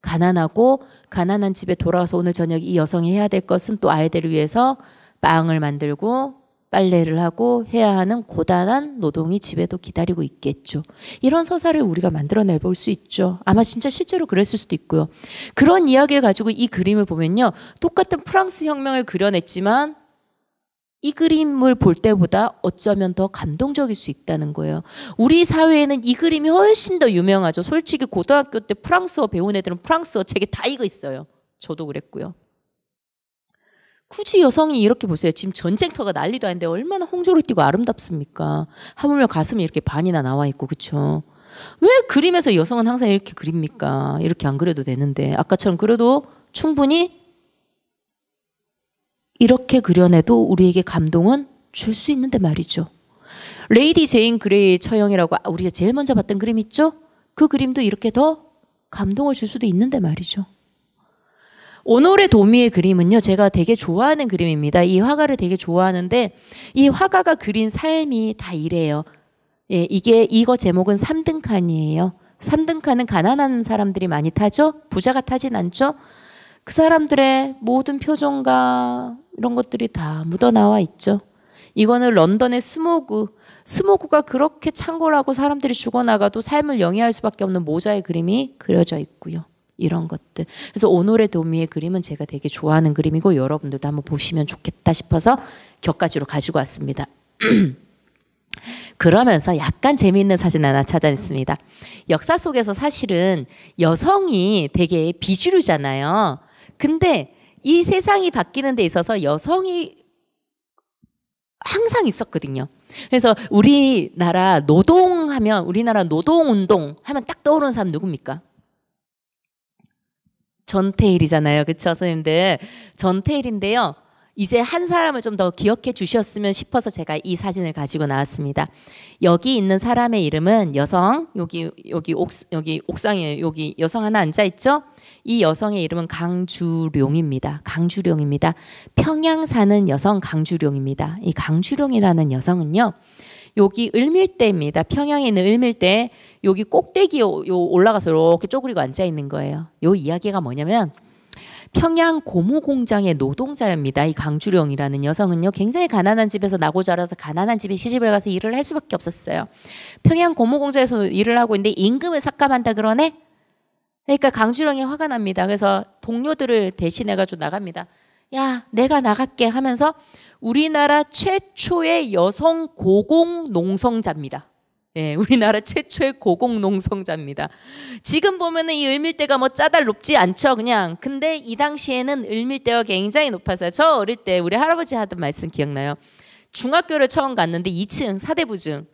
가난하고 가난한 집에 돌아가서 오늘 저녁 이 여성이 해야 될 것은 또 아이들을 위해서 빵을 만들고 빨래를 하고 해야 하는 고단한 노동이 집에도 기다리고 있겠죠. 이런 서사를 우리가 만들어내 볼 수 있죠. 아마 진짜 실제로 그랬을 수도 있고요. 그런 이야기를 가지고 이 그림을 보면요. 똑같은 프랑스 혁명을 그려냈지만 이 그림을 볼 때보다 어쩌면 더 감동적일 수 있다는 거예요. 우리 사회에는 이 그림이 훨씬 더 유명하죠. 솔직히 고등학교 때 프랑스어 배운 애들은 프랑스어 책에 다 이거 있어요. 저도 그랬고요. 굳이 여성이 이렇게 보세요. 지금 전쟁터가 난리도 아닌데 얼마나 홍조를 띠고 아름답습니까? 하물며 가슴이 이렇게 반이나 나와 있고 그렇죠. 왜 그림에서 여성은 항상 이렇게 그립니까? 이렇게 안 그려도 되는데 아까처럼 그려도 충분히 이렇게 그려내도 우리에게 감동은 줄 수 있는데 말이죠. 레이디 제인 그레이의 처형이라고 우리가 제일 먼저 봤던 그림 있죠? 그 그림도 이렇게 더 감동을 줄 수도 있는데 말이죠. 오노레 도미의 그림은요. 제가 되게 좋아하는 그림입니다. 이 화가를 되게 좋아하는데 이 화가가 그린 삶이 다 이래요. 예, 이거 제목은 3등 칸이에요. 3등 칸은 가난한 사람들이 많이 타죠? 부자가 타진 않죠? 그 사람들의 모든 표정과 이런 것들이 다 묻어나와 있죠. 이거는 런던의 스모그가 그렇게 창궐하고 사람들이 죽어나가도 삶을 영위할 수밖에 없는 모자의 그림이 그려져 있고요. 이런 것들. 그래서 오노레 도미의 그림은 제가 되게 좋아하는 그림이고 여러분들도 한번 보시면 좋겠다 싶어서 격가지로 가지고 왔습니다. 그러면서 약간 재미있는 사진 하나 찾아냈습니다. 역사 속에서 사실은 여성이 되게 비주류잖아요. 근데 이 세상이 바뀌는 데 있어서 여성이 항상 있었거든요. 그래서 우리나라 노동운동 하면 딱 떠오르는 사람 누굽니까? 전태일이잖아요. 그렇죠, 선생님들? 전태일인데요. 이제 한 사람을 좀 더 기억해 주셨으면 싶어서 제가 이 사진을 가지고 나왔습니다. 여기 있는 사람의 이름은 여성, 여기 옥상에 여기 여성 하나 앉아 있죠? 이 여성의 이름은 강주룡입니다. 강주룡입니다. 평양 사는 여성 강주룡입니다. 이 강주룡이라는 여성은요. 여기 을밀대입니다. 평양에 있는 을밀대 여기 꼭대기에 올라가서 이렇게 쪼그리고 앉아 있는 거예요. 요 이야기가 뭐냐면 평양 고무공장의 노동자입니다. 이 강주룡이라는 여성은요. 굉장히 가난한 집에서 나고 자라서 가난한 집에 시집을 가서 일을 할 수밖에 없었어요. 평양 고무공장에서 일을 하고 있는데 임금을 삭감한다 그러네? 그러니까 강주룡이 화가 납니다. 그래서 동료들을 대신해가지고 나갑니다. 야, 내가 나갈게 하면서 우리나라 최초의 여성 고공농성자입니다. 예, 우리나라 최초의 고공농성자입니다. 지금 보면은 이 을밀대가 뭐 짜달 높지 않죠, 그냥. 근데 이 당시에는 을밀대가 굉장히 높았어요. 저 어릴 때 우리 할아버지 하던 말씀 기억나요? 중학교를 처음 갔는데 2층 사대부중.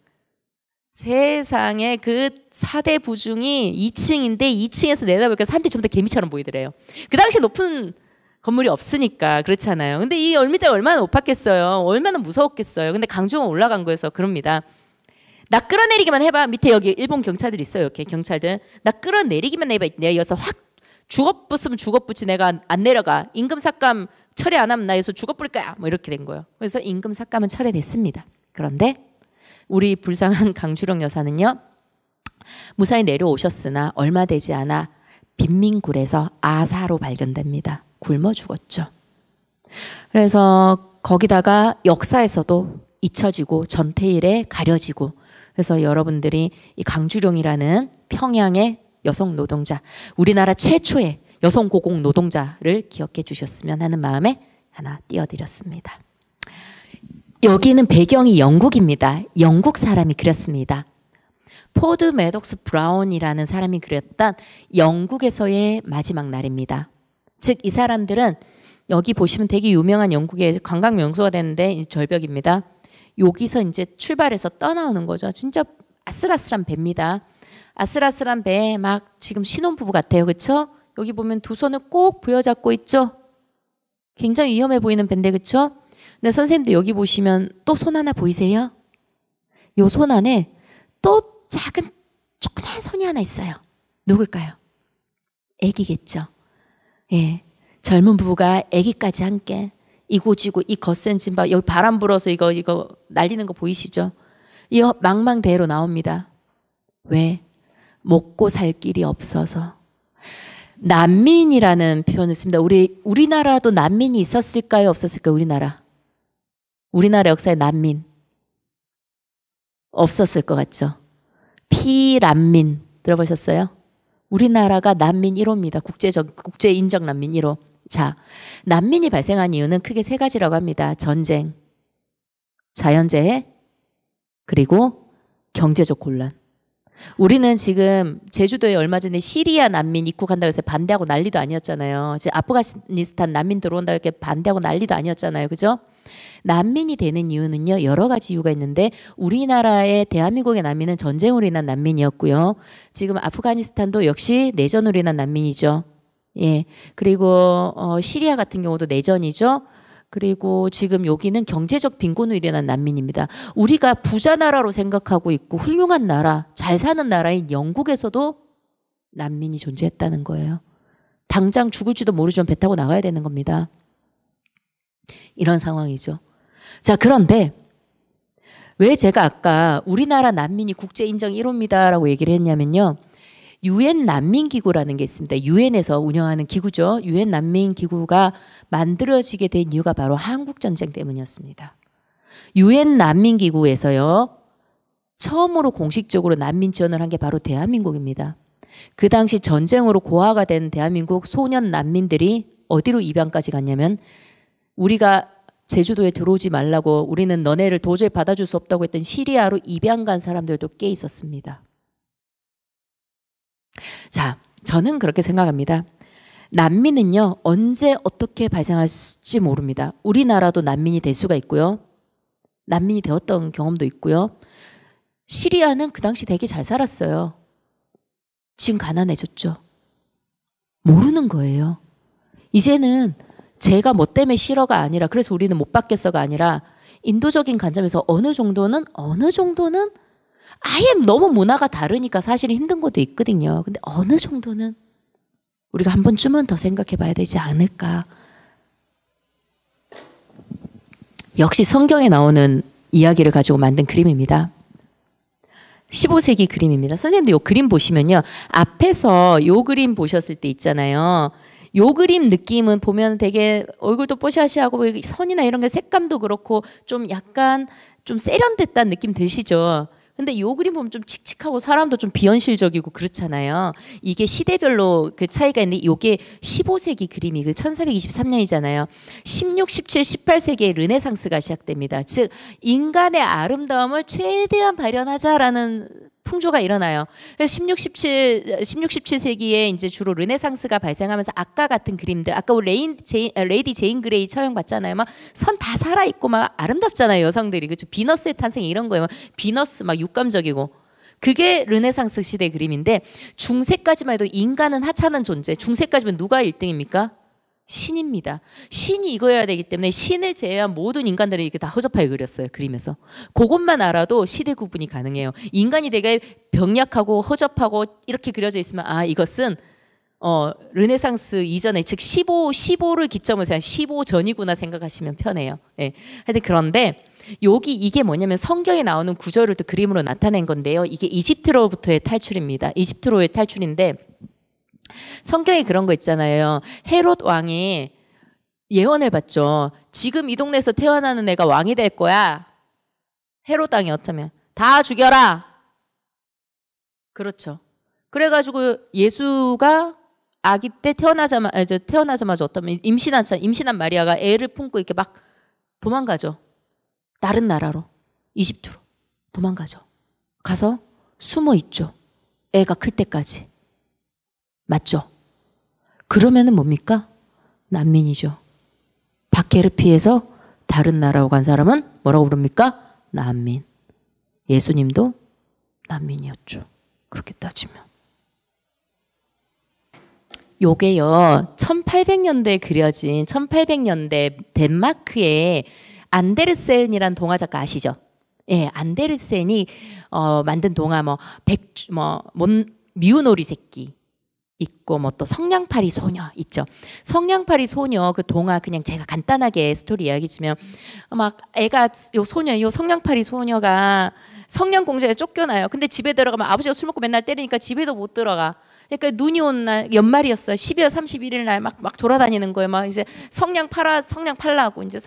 세상에 그 사대부중이 2층인데 2층에서 내다보니까 사람들이 전부 다 개미처럼 보이더래요. 그 당시에 높은 건물이 없으니까 그렇잖아요. 근데 이 을밀대가 얼마나 높았겠어요. 얼마나 무서웠겠어요. 근데 강중은 올라간 거여서 그럽니다. 나 끌어내리기만 해봐. 밑에 여기 일본 경찰들 있어요. 이렇게 경찰들. 나 끌어내리기만 해봐. 내가 여기서 확 죽어붙으면 죽어붙지 내가 안 내려가. 임금 삭감 철회 안 하면 나 여기서 죽어버릴 거야. 뭐 이렇게 된 거예요. 그래서 임금 삭감은 철회됐습니다. 그런데 우리 불쌍한 강주령 여사는요. 무사히 내려오셨으나 얼마 되지 않아 빈민굴에서 아사로 발견됩니다. 굶어 죽었죠. 그래서 거기다가 역사에서도 잊혀지고 전태일에 가려지고 그래서 여러분들이 이 강주룡이라는 평양의 여성 노동자, 우리나라 최초의 여성 고공 노동자를 기억해 주셨으면 하는 마음에 하나 띄워드렸습니다. 여기는 배경이 영국입니다. 영국 사람이 그렸습니다. 포드 매독스 브라운이라는 사람이 그렸던 영국에서의 마지막 날입니다. 즉 이 사람들은 여기 보시면 되게 유명한 영국의 관광 명소가 되는데 이 절벽입니다. 여기서 이제 출발해서 떠나오는 거죠. 진짜 아슬아슬한 배입니다. 아슬아슬한 배에 막 지금 신혼부부 같아요. 그렇죠? 여기 보면 두 손을 꼭 부여잡고 있죠. 굉장히 위험해 보이는 배인데 그렇죠? 근데 선생님도 여기 보시면 또 손 하나 보이세요? 요 손 안에 또 작은 조그만 손이 하나 있어요. 누굴까요? 애기겠죠. 예, 젊은 부부가 애기까지 함께 이고지고 이 거센 짐바 여기 바람 불어서 이거 날리는 거 보이시죠? 이거 망망대해로 나옵니다. 왜? 먹고 살 길이 없어서. 난민이라는 표현을 씁니다. 우리나라도 난민이 있었을까요? 없었을까요? 우리나라 역사에 난민 없었을 것 같죠? 피난민 들어보셨어요? 우리나라가 난민 1호입니다. 국제 인정 난민 1호. 자, 난민이 발생한 이유는 크게 세 가지라고 합니다. 전쟁, 자연재해, 그리고 경제적 곤란. 우리는 지금 제주도에 얼마 전에 시리아 난민 입국한다고 해서 반대하고 난리도 아니었잖아요. 이제 아프가니스탄 난민 들어온다고 이렇게 반대하고 난리도 아니었잖아요. 그죠? 난민이 되는 이유는요. 여러 가지 이유가 있는데 우리나라의 대한민국의 난민은 전쟁으로 인한 난민이었고요. 지금 아프가니스탄도 역시 내전으로 인한 난민이죠. 예. 그리고 시리아 같은 경우도 내전이죠. 그리고 지금 여기는 경제적 빈곤으로 일어난 난민입니다. 우리가 부자 나라로 생각하고 있고 훌륭한 나라, 잘 사는 나라인 영국에서도 난민이 존재했다는 거예요. 당장 죽을지도 모르지만 배 타고 나가야 되는 겁니다. 이런 상황이죠. 자, 그런데 왜 제가 아까 우리나라 난민이 국제 인정 1호입니다라고 얘기를 했냐면요. 유엔 난민기구라는 게 있습니다. 유엔에서 운영하는 기구죠. 유엔 난민기구가 만들어지게 된 이유가 바로 한국전쟁 때문이었습니다. 유엔 난민기구에서요. 처음으로 공식적으로 난민 지원을 한 게 바로 대한민국입니다. 그 당시 전쟁으로 고아가 된 대한민국 소년 난민들이 어디로 입양까지 갔냐면 우리가 제주도에 들어오지 말라고 우리는 너네를 도저히 받아줄 수 없다고 했던 시리아로 입양 간 사람들도 꽤 있었습니다. 자, 저는 그렇게 생각합니다. 난민은요, 언제 어떻게 발생할지 모릅니다. 우리나라도 난민이 될 수가 있고요. 난민이 되었던 경험도 있고요. 시리아는 그 당시 되게 잘 살았어요. 지금 가난해졌죠. 모르는 거예요. 이제는 제가 뭐 때문에 싫어가 아니라 그래서 우리는 못 받겠어가 아니라 인도적인 관점에서 어느 정도는 아예 너무 문화가 다르니까 사실은 힘든 것도 있거든요. 근데 어느 정도는 우리가 한 번쯤은 더 생각해 봐야 되지 않을까. 역시 성경에 나오는 이야기를 가지고 만든 그림입니다. 15세기 그림입니다. 선생님도 이 그림 보시면요. 앞에서 이 그림 보셨을 때 있잖아요. 이 그림 느낌은 보면 되게 얼굴도 뽀샤시하고 선이나 이런 게 색감도 그렇고 좀 약간 좀 세련됐다는 느낌 드시죠? 근데 요 그림 보면 좀 칙칙하고 사람도 좀 비현실적이고 그렇잖아요. 이게 시대별로 그 차이가 있는데 요게 15세기 그림이 그 1423년이잖아요. 16, 17, 18세기에 르네상스가 시작됩니다. 즉 인간의 아름다움을 최대한 발현하자라는 풍조가 일어나요. 17세기에 이제 주로 르네상스가 발생하면서 아까 같은 그림들, 아까 우리 레이디 제인 그레이 처형 봤잖아요. 막 선 다 살아있고 막 아름답잖아요. 여성들이. 그렇죠. 비너스의 탄생 이런 거예요. 막 비너스 막 육감적이고. 그게 르네상스 시대 그림인데 중세까지만 해도 인간은 하찮은 존재. 중세까지면 누가 1등입니까? 신입니다. 신이 이거여야 되기 때문에 신을 제외한 모든 인간들을 이렇게 다 허접하게 그렸어요. 그림에서. 그것만 알아도 시대 구분이 가능해요. 인간이 되게 병약하고 허접하고 이렇게 그려져 있으면 아 이것은 르네상스 이전에 즉 15를 기점으로 생각 15 전이구나 생각하시면 편해요. 예. 하여튼 그런데 여기 이게 뭐냐면 성경에 나오는 구절을 또 그림으로 나타낸 건데요. 이게 이집트로부터의 탈출입니다. 이집트로의 탈출인데 성경에 그런 거 있잖아요. 헤롯 왕이 예언을 받죠. 지금 이 동네에서 태어나는 애가 왕이 될 거야. 헤롯 왕이 어쩌면 다 죽여라. 그렇죠. 그래가지고 예수가 아기 때 태어나자마자 어떠면 임신한 마리아가 애를 품고 이렇게 막 도망가죠. 다른 나라로 이집트로 도망가죠. 가서 숨어 있죠. 애가 클 때까지. 맞죠? 그러면은 뭡니까? 난민이죠. 박해를 피해서 다른 나라로 간 사람은 뭐라고 부릅니까? 난민. 예수님도 난민이었죠. 그렇게 따지면. 요게요. 1800년대에 그려진 1800년대 덴마크의 안데르센이란 동화 작가 아시죠? 예, 안데르센이 만든 동화 미운 오리 새끼 있고 뭐 또 성냥팔이 소녀 있죠. 성냥팔이 소녀 그 동화 그냥 제가 간단하게 스토리 이야기 주면 막 애가 요 성냥팔이 소녀가 성냥공장에 쫓겨나요. 근데 집에 들어가면 아버지가 술 먹고 맨날 때리니까 집에도 못 들어가. 그러니까 눈이 온 날 연말이었어요. 12월 31일 날 막 돌아다니는 거예요. 막 이제 성냥 팔라고 이제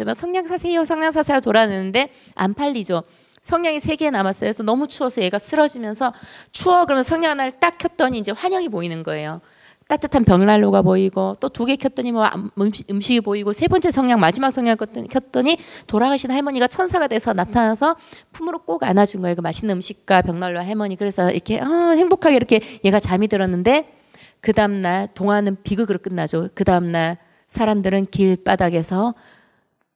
막 성냥 사세요 돌아다니는데 안 팔리죠. 성냥이 3개 남았어요. 그래서 너무 추워서 얘가 쓰러지면서 추워 그러면 성냥 하나를 딱 켰더니 이제 환영이 보이는 거예요. 따뜻한 벽난로가 보이고 또 2개 켰더니 뭐 음식이 보이고 3번째 성냥 마지막 성냥 켰더니 돌아가신 할머니가 천사가 돼서 나타나서 품으로 꼭 안아준 거예요. 그 맛있는 음식과 벽난로 할머니. 그래서 이렇게 행복하게 이렇게 얘가 잠이 들었는데 그 다음날 동화는 비극으로 끝나죠. 그 다음날 사람들은 길바닥에서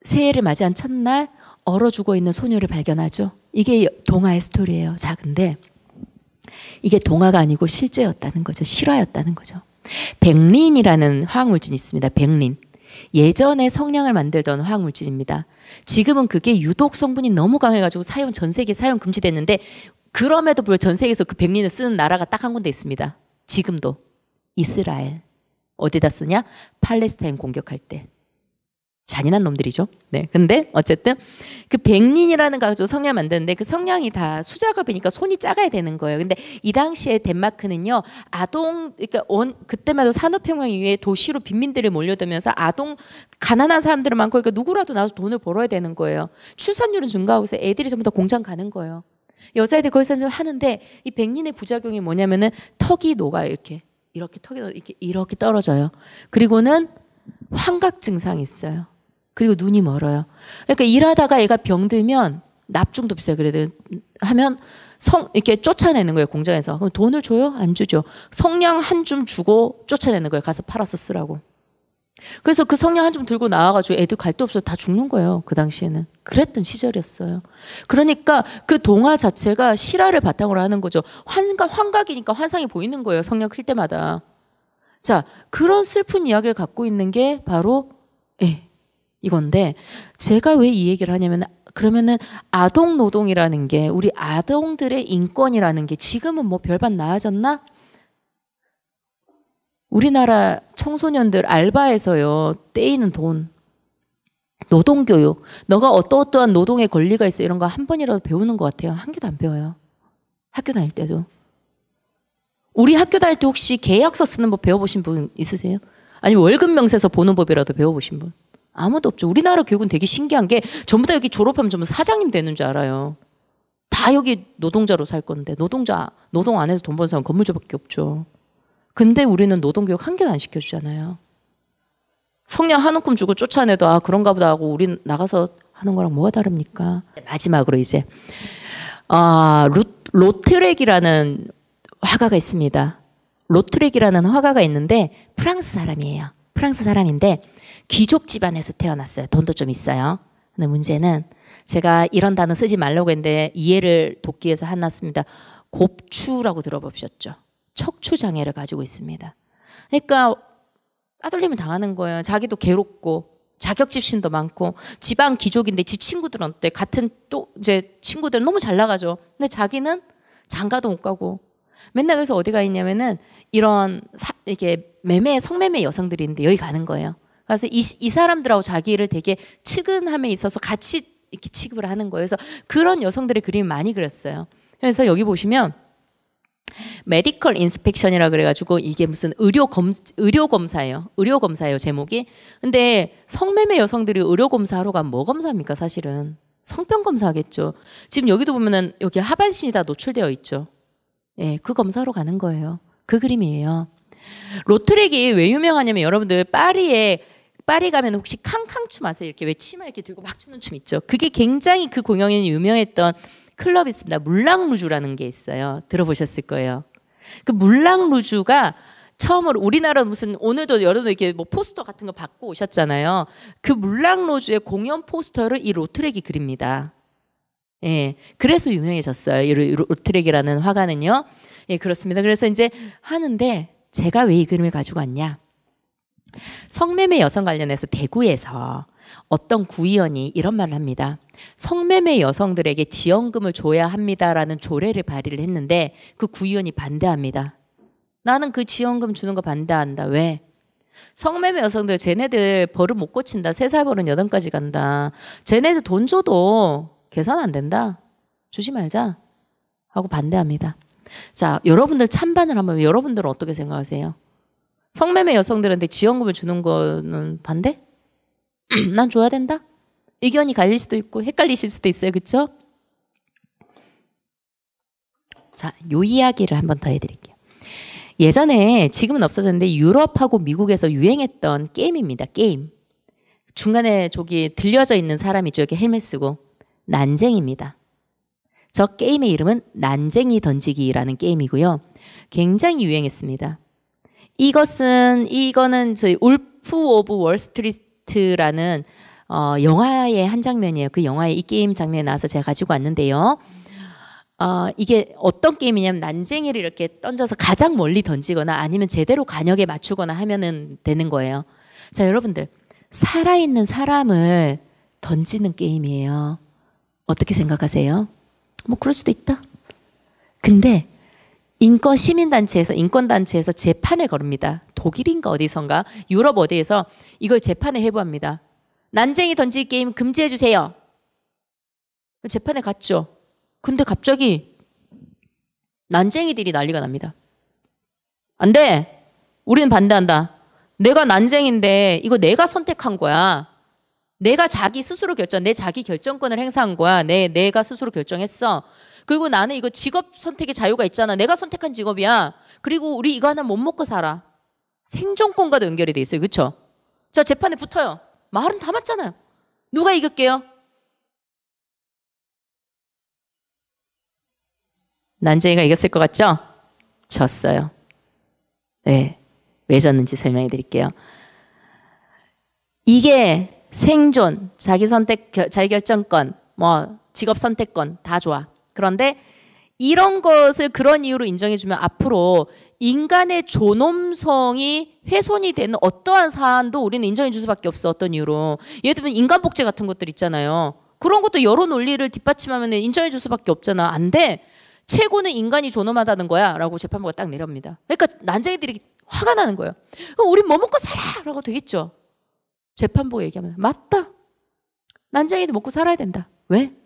새해를 맞이한 첫날 얼어 죽어 있는 소녀를 발견하죠. 이게 동화의 스토리예요. 자, 근데 이게 동화가 아니고 실제였다는 거죠. 실화였다는 거죠. 백린이라는 화학물질이 있습니다. 백린. 예전에 성냥을 만들던 화학물질입니다. 지금은 그게 유독 성분이 너무 강해가지고 전 세계 사용 금지됐는데 그럼에도 불구하고 전 세계에서 그 백린을 쓰는 나라가 딱 한 군데 있습니다. 지금도. 이스라엘. 어디다 쓰냐? 팔레스타인 공격할 때. 잔인한 놈들이죠. 네. 근데 어쨌든 그 백린이라는 거 가지고 성냥 만드는데 그 성냥이 다 수작업이니까 손이 작아야 되는 거예요. 근데 이 당시에 덴마크는요, 그러니까 그때마다 산업혁명 이후에 도시로 빈민들이 몰려들면서 가난한 사람들은 많고, 그러니까 누구라도 나와서 돈을 벌어야 되는 거예요. 출산율은 증가하고 있어요. 애들이 전부 다 공장 가는 거예요. 여자애들 거기서 하는데 이 백린의 부작용이 뭐냐면은 턱이 녹아요. 이렇게 턱이 이렇게 떨어져요. 그리고는 환각 증상이 있어요. 그리고 눈이 멀어요. 그러니까 일하다가 애가 병들면 납중도 비싸요. 그래도 하면 이렇게 쫓아내는 거예요. 공장에서. 그럼 돈을 줘요? 안 주죠. 성냥 한 줌 주고 쫓아내는 거예요. 가서 팔아서 쓰라고. 그래서 그 성냥 한 줌 들고 나와가지고 애들 갈 데 없어서 다 죽는 거예요. 그 당시에는. 그랬던 시절이었어요. 그러니까 그 동화 자체가 실화를 바탕으로 하는 거죠. 환각이니까 환상이 보이는 거예요. 성냥 클 때마다. 자, 그런 슬픈 이야기를 갖고 있는 게 바로 이건데, 제가 왜 이 얘기를 하냐면, 그러면은 아동 노동이라는 게, 우리 아동들의 인권이라는 게 지금은 뭐 별반 나아졌나? 우리나라 청소년들 알바에서요, 떼이는 돈, 노동교육, 너가 어떠한 노동의 권리가 있어, 이런 거 한 번이라도 배우는 것 같아요. 한 개도 안 배워요. 학교 다닐 때도. 우리 학교 다닐 때 혹시 계약서 쓰는 법 배워보신 분 있으세요? 아니면 월급 명세서 보는 법이라도 배워보신 분? 아무도 없죠. 우리나라 교육은 되게 신기한 게 전부 다 여기 졸업하면 전부 사장님 되는 줄 알아요. 다 여기 노동자로 살 건데 노동 안 해서 돈 버는 사람 건물주밖에 없죠. 근데 우리는 노동교육 한 개도 안 시켜주잖아요. 성냥 한 움큼 주고 쫓아내도 아 그런가 보다 하고 우린 나가서 하는 거랑 뭐가 다릅니까? 마지막으로 이제 로트렉이라는 화가가 있습니다. 로트렉이라는 화가가 있는데 프랑스 사람이에요. 프랑스 사람인데 귀족 집안에서 태어났어요. 돈도 좀 있어요. 근데 문제는 제가 이런 단어 쓰지 말라고 했는데 이해를 돕기 위해서 해놨습니다. 곱추라고 들어보셨죠? 척추장애를 가지고 있습니다. 그러니까 따돌림을 당하는 거예요. 자기도 괴롭고 자격지심도 많고 지방 귀족인데 지 친구들은 어때? 같은 또 이제 친구들은 너무 잘 나가죠. 근데 자기는 장가도 못 가고 맨날 그래서 어디 가 있냐면은 이런 이렇게 성매매 여성들이 있는데 여기 가는 거예요. 그래서 이 사람들하고 자기를 되게 측은함에 있어서 같이 이렇게 취급을 하는 거예요. 그래서 그런 여성들의 그림을 많이 그렸어요. 그래서 여기 보시면 메디컬 인스펙션이라 그래가지고 이게 무슨 의료 검사예요. 의료 검사예요 제목이. 근데 성매매 여성들이 의료 검사하러 가면 뭐 검사합니까 사실은? 성병 검사하겠죠. 지금 여기도 보면은 여기 하반신이 다 노출되어 있죠. 예, 그 검사하러 가는 거예요. 그 그림이에요. 로트렉이 왜 유명하냐면 여러분들 파리 가면 혹시 캉캉춤 아세요? 이렇게 왜 치마 이렇게 들고 막 추는 춤 있죠. 그게 굉장히 그 공연이 유명했던 클럽이 있습니다. 물랑루주라는 게 있어요. 들어보셨을 거예요. 그 물랑루주가 처음으로 우리나라 무슨 오늘도 여러분 이렇게 뭐 포스터 같은 거 받고 오셨잖아요. 그 물랑루주의 공연 포스터를 이 로트렉이 그립니다. 예, 그래서 유명해졌어요. 이 로트렉이라는 화가는요. 예, 그렇습니다. 그래서 이제 하는데 제가 왜 이 그림을 가지고 왔냐? 성매매 여성 관련해서 대구에서 어떤 구의원이 이런 말을 합니다. 성매매 여성들에게 지원금을 줘야 합니다라는 조례를 발의를 했는데 그 구의원이 반대합니다. 나는 그 지원금 주는 거 반대한다. 왜? 성매매 여성들 쟤네들 버릇 못 고친다. 3살 버릇 8까지 간다. 쟤네들 돈 줘도 계산 안 된다. 주지 말자 하고 반대합니다. 자, 여러분들 찬반을 한번 여러분들은 어떻게 생각하세요? 성매매 여성들한테 지원금을 주는 거는 반대? 난 줘야 된다? 의견이 갈릴 수도 있고 헷갈리실 수도 있어요. 그렇죠? 자, 요 이야기를 한번 더 해드릴게요. 예전에 지금은 없어졌는데 유럽하고 미국에서 유행했던 게임입니다. 게임. 중간에 저기 들려져 있는 사람이 있죠. 이렇게 헬멧 쓰고. 난쟁이입니다. 저 게임의 이름은 난쟁이 던지기라는 게임이고요. 굉장히 유행했습니다. 이거는 저희 울프 오브 월스트리트라는 영화의 한 장면이에요. 그 영화에 이 게임 장면이 나와서 제가 가지고 왔는데요. 이게 어떤 게임이냐면 난쟁이를 이렇게 던져서 가장 멀리 던지거나 아니면 제대로 간역에 맞추거나 하면은 되는 거예요. 자, 여러분들 살아있는 사람을 던지는 게임이에요. 어떻게 생각하세요? 뭐 그럴 수도 있다. 근데 인권단체에서 재판에 거릅니다. 독일인가 어디선가 유럽 어디에서 이걸 재판에 회부합니다. 난쟁이 던지기 게임 금지해 주세요. 재판에 갔죠. 근데 갑자기 난쟁이들이 난리가 납니다. 안 돼. 우리는 반대한다. 내가 난쟁인데 이거 내가 선택한 거야. 내가 자기 스스로 내 자기 결정권을 행사한 거야. 내가 스스로 결정했어. 그리고 나는 이거 직업 선택의 자유가 있잖아. 내가 선택한 직업이야. 그리고 우리 이거 하나 못 먹고 살아. 생존권과도 연결이 돼 있어요. 그렇죠? 자, 재판에 붙어요. 말은 다 맞잖아요. 누가 이겼게요? 난쟁이가 이겼을 것 같죠? 졌어요. 네. 왜 졌는지 설명해 드릴게요. 이게 생존, 자기 선택, 자기 결정권, 뭐 직업 선택권 다 좋아. 그런데 이런 것을 그런 이유로 인정해주면 앞으로 인간의 존엄성이 훼손이 되는 어떠한 사안도 우리는 인정해 줄 수밖에 없어. 어떤 이유로. 예를 들면 인간복제 같은 것들 있잖아요. 그런 것도 여러 논리를 뒷받침하면 인정해 줄 수밖에 없잖아. 안 돼. 최고는 인간이 존엄하다는 거야 라고 재판부가 딱 내려옵니다. 그러니까 난쟁이들이 화가 나는 거예요. 그럼 우린 뭐 먹고 살아 라고 되겠죠. 재판부가 얘기하면 맞다. 난쟁이도 먹고 살아야 된다. 왜?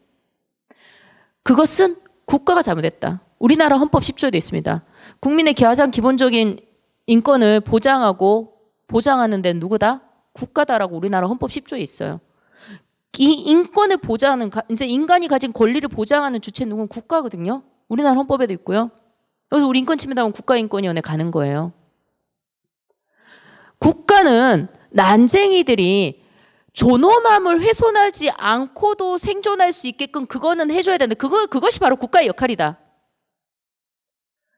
그것은 국가가 잘못했다. 우리나라 헌법 10조에 되어 있습니다. 국민의 가장 기본적인 인권을 보장하는 데는 누구다? 국가다라고 우리나라 헌법 10조에 있어요. 이 인권을 보장하는 이제 인간이 가진 권리를 보장하는 주체 누군 국가거든요. 우리나라 헌법에도 있고요. 그래서 우리 인권 침해당하면 국가인권위원회 가는 거예요. 국가는 난쟁이들이 존엄함을 훼손하지 않고도 생존할 수 있게끔 그거는 해줘야 되는데 그것이 바로 국가의 역할이다.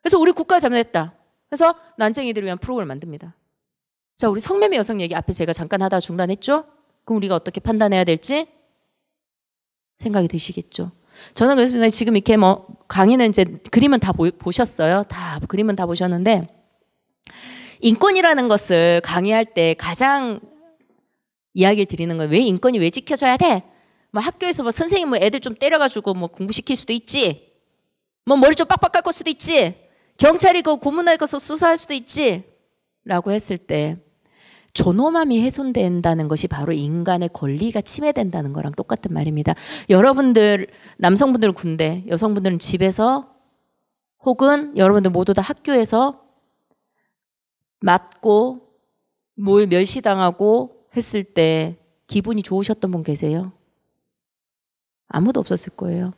그래서 우리 국가가 잘못했다. 그래서 난쟁이들을 위한 프로그램을 만듭니다. 자, 우리 성매매 여성 얘기 앞에 제가 잠깐 하다가 중단했죠? 그럼 우리가 어떻게 판단해야 될지 생각이 드시겠죠? 저는 그렇습니다. 지금 이렇게 뭐 강의는 이제 그림은 다 보셨어요. 다 그림은 다 보셨는데 인권이라는 것을 강의할 때 가장 이야기를 드리는 건 왜 인권이 왜 지켜져야 돼? 뭐 학교에서 뭐 선생님 뭐 애들 좀 때려가지고 뭐 공부시킬 수도 있지. 뭐 머리 좀 빡빡 깎을 수도 있지. 경찰이 그 고문할 것을 수사할 수도 있지. 라고 했을 때 존엄함이 훼손된다는 것이 바로 인간의 권리가 침해된다는 거랑 똑같은 말입니다. 여러분들 남성분들은 군대, 여성분들은 집에서 혹은 여러분들 모두 다 학교에서 맞고 뭘 멸시당하고 했을 때 기분이 좋으셨던 분 계세요? 아무도 없었을 거예요.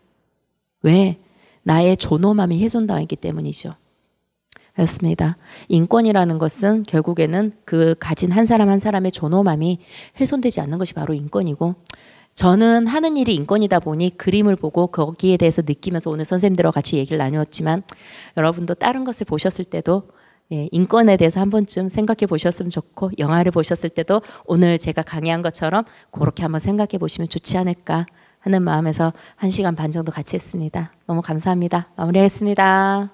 왜? 나의 존엄함이 훼손당했기 때문이죠. 그렇습니다. 인권이라는 것은 결국에는 그 가진 한 사람 한 사람의 존엄함이 훼손되지 않는 것이 바로 인권이고, 저는 하는 일이 인권이다 보니 그림을 보고 거기에 대해서 느끼면서 오늘 선생님들과 같이 얘기를 나누었지만 여러분도 다른 것을 보셨을 때도 인권에 대해서 한 번쯤 생각해 보셨으면 좋고, 영화를 보셨을 때도 오늘 제가 강의한 것처럼 그렇게 한번 생각해 보시면 좋지 않을까 하는 마음에서 1시간 반 정도 같이 했습니다. 너무 감사합니다. 마무리하겠습니다.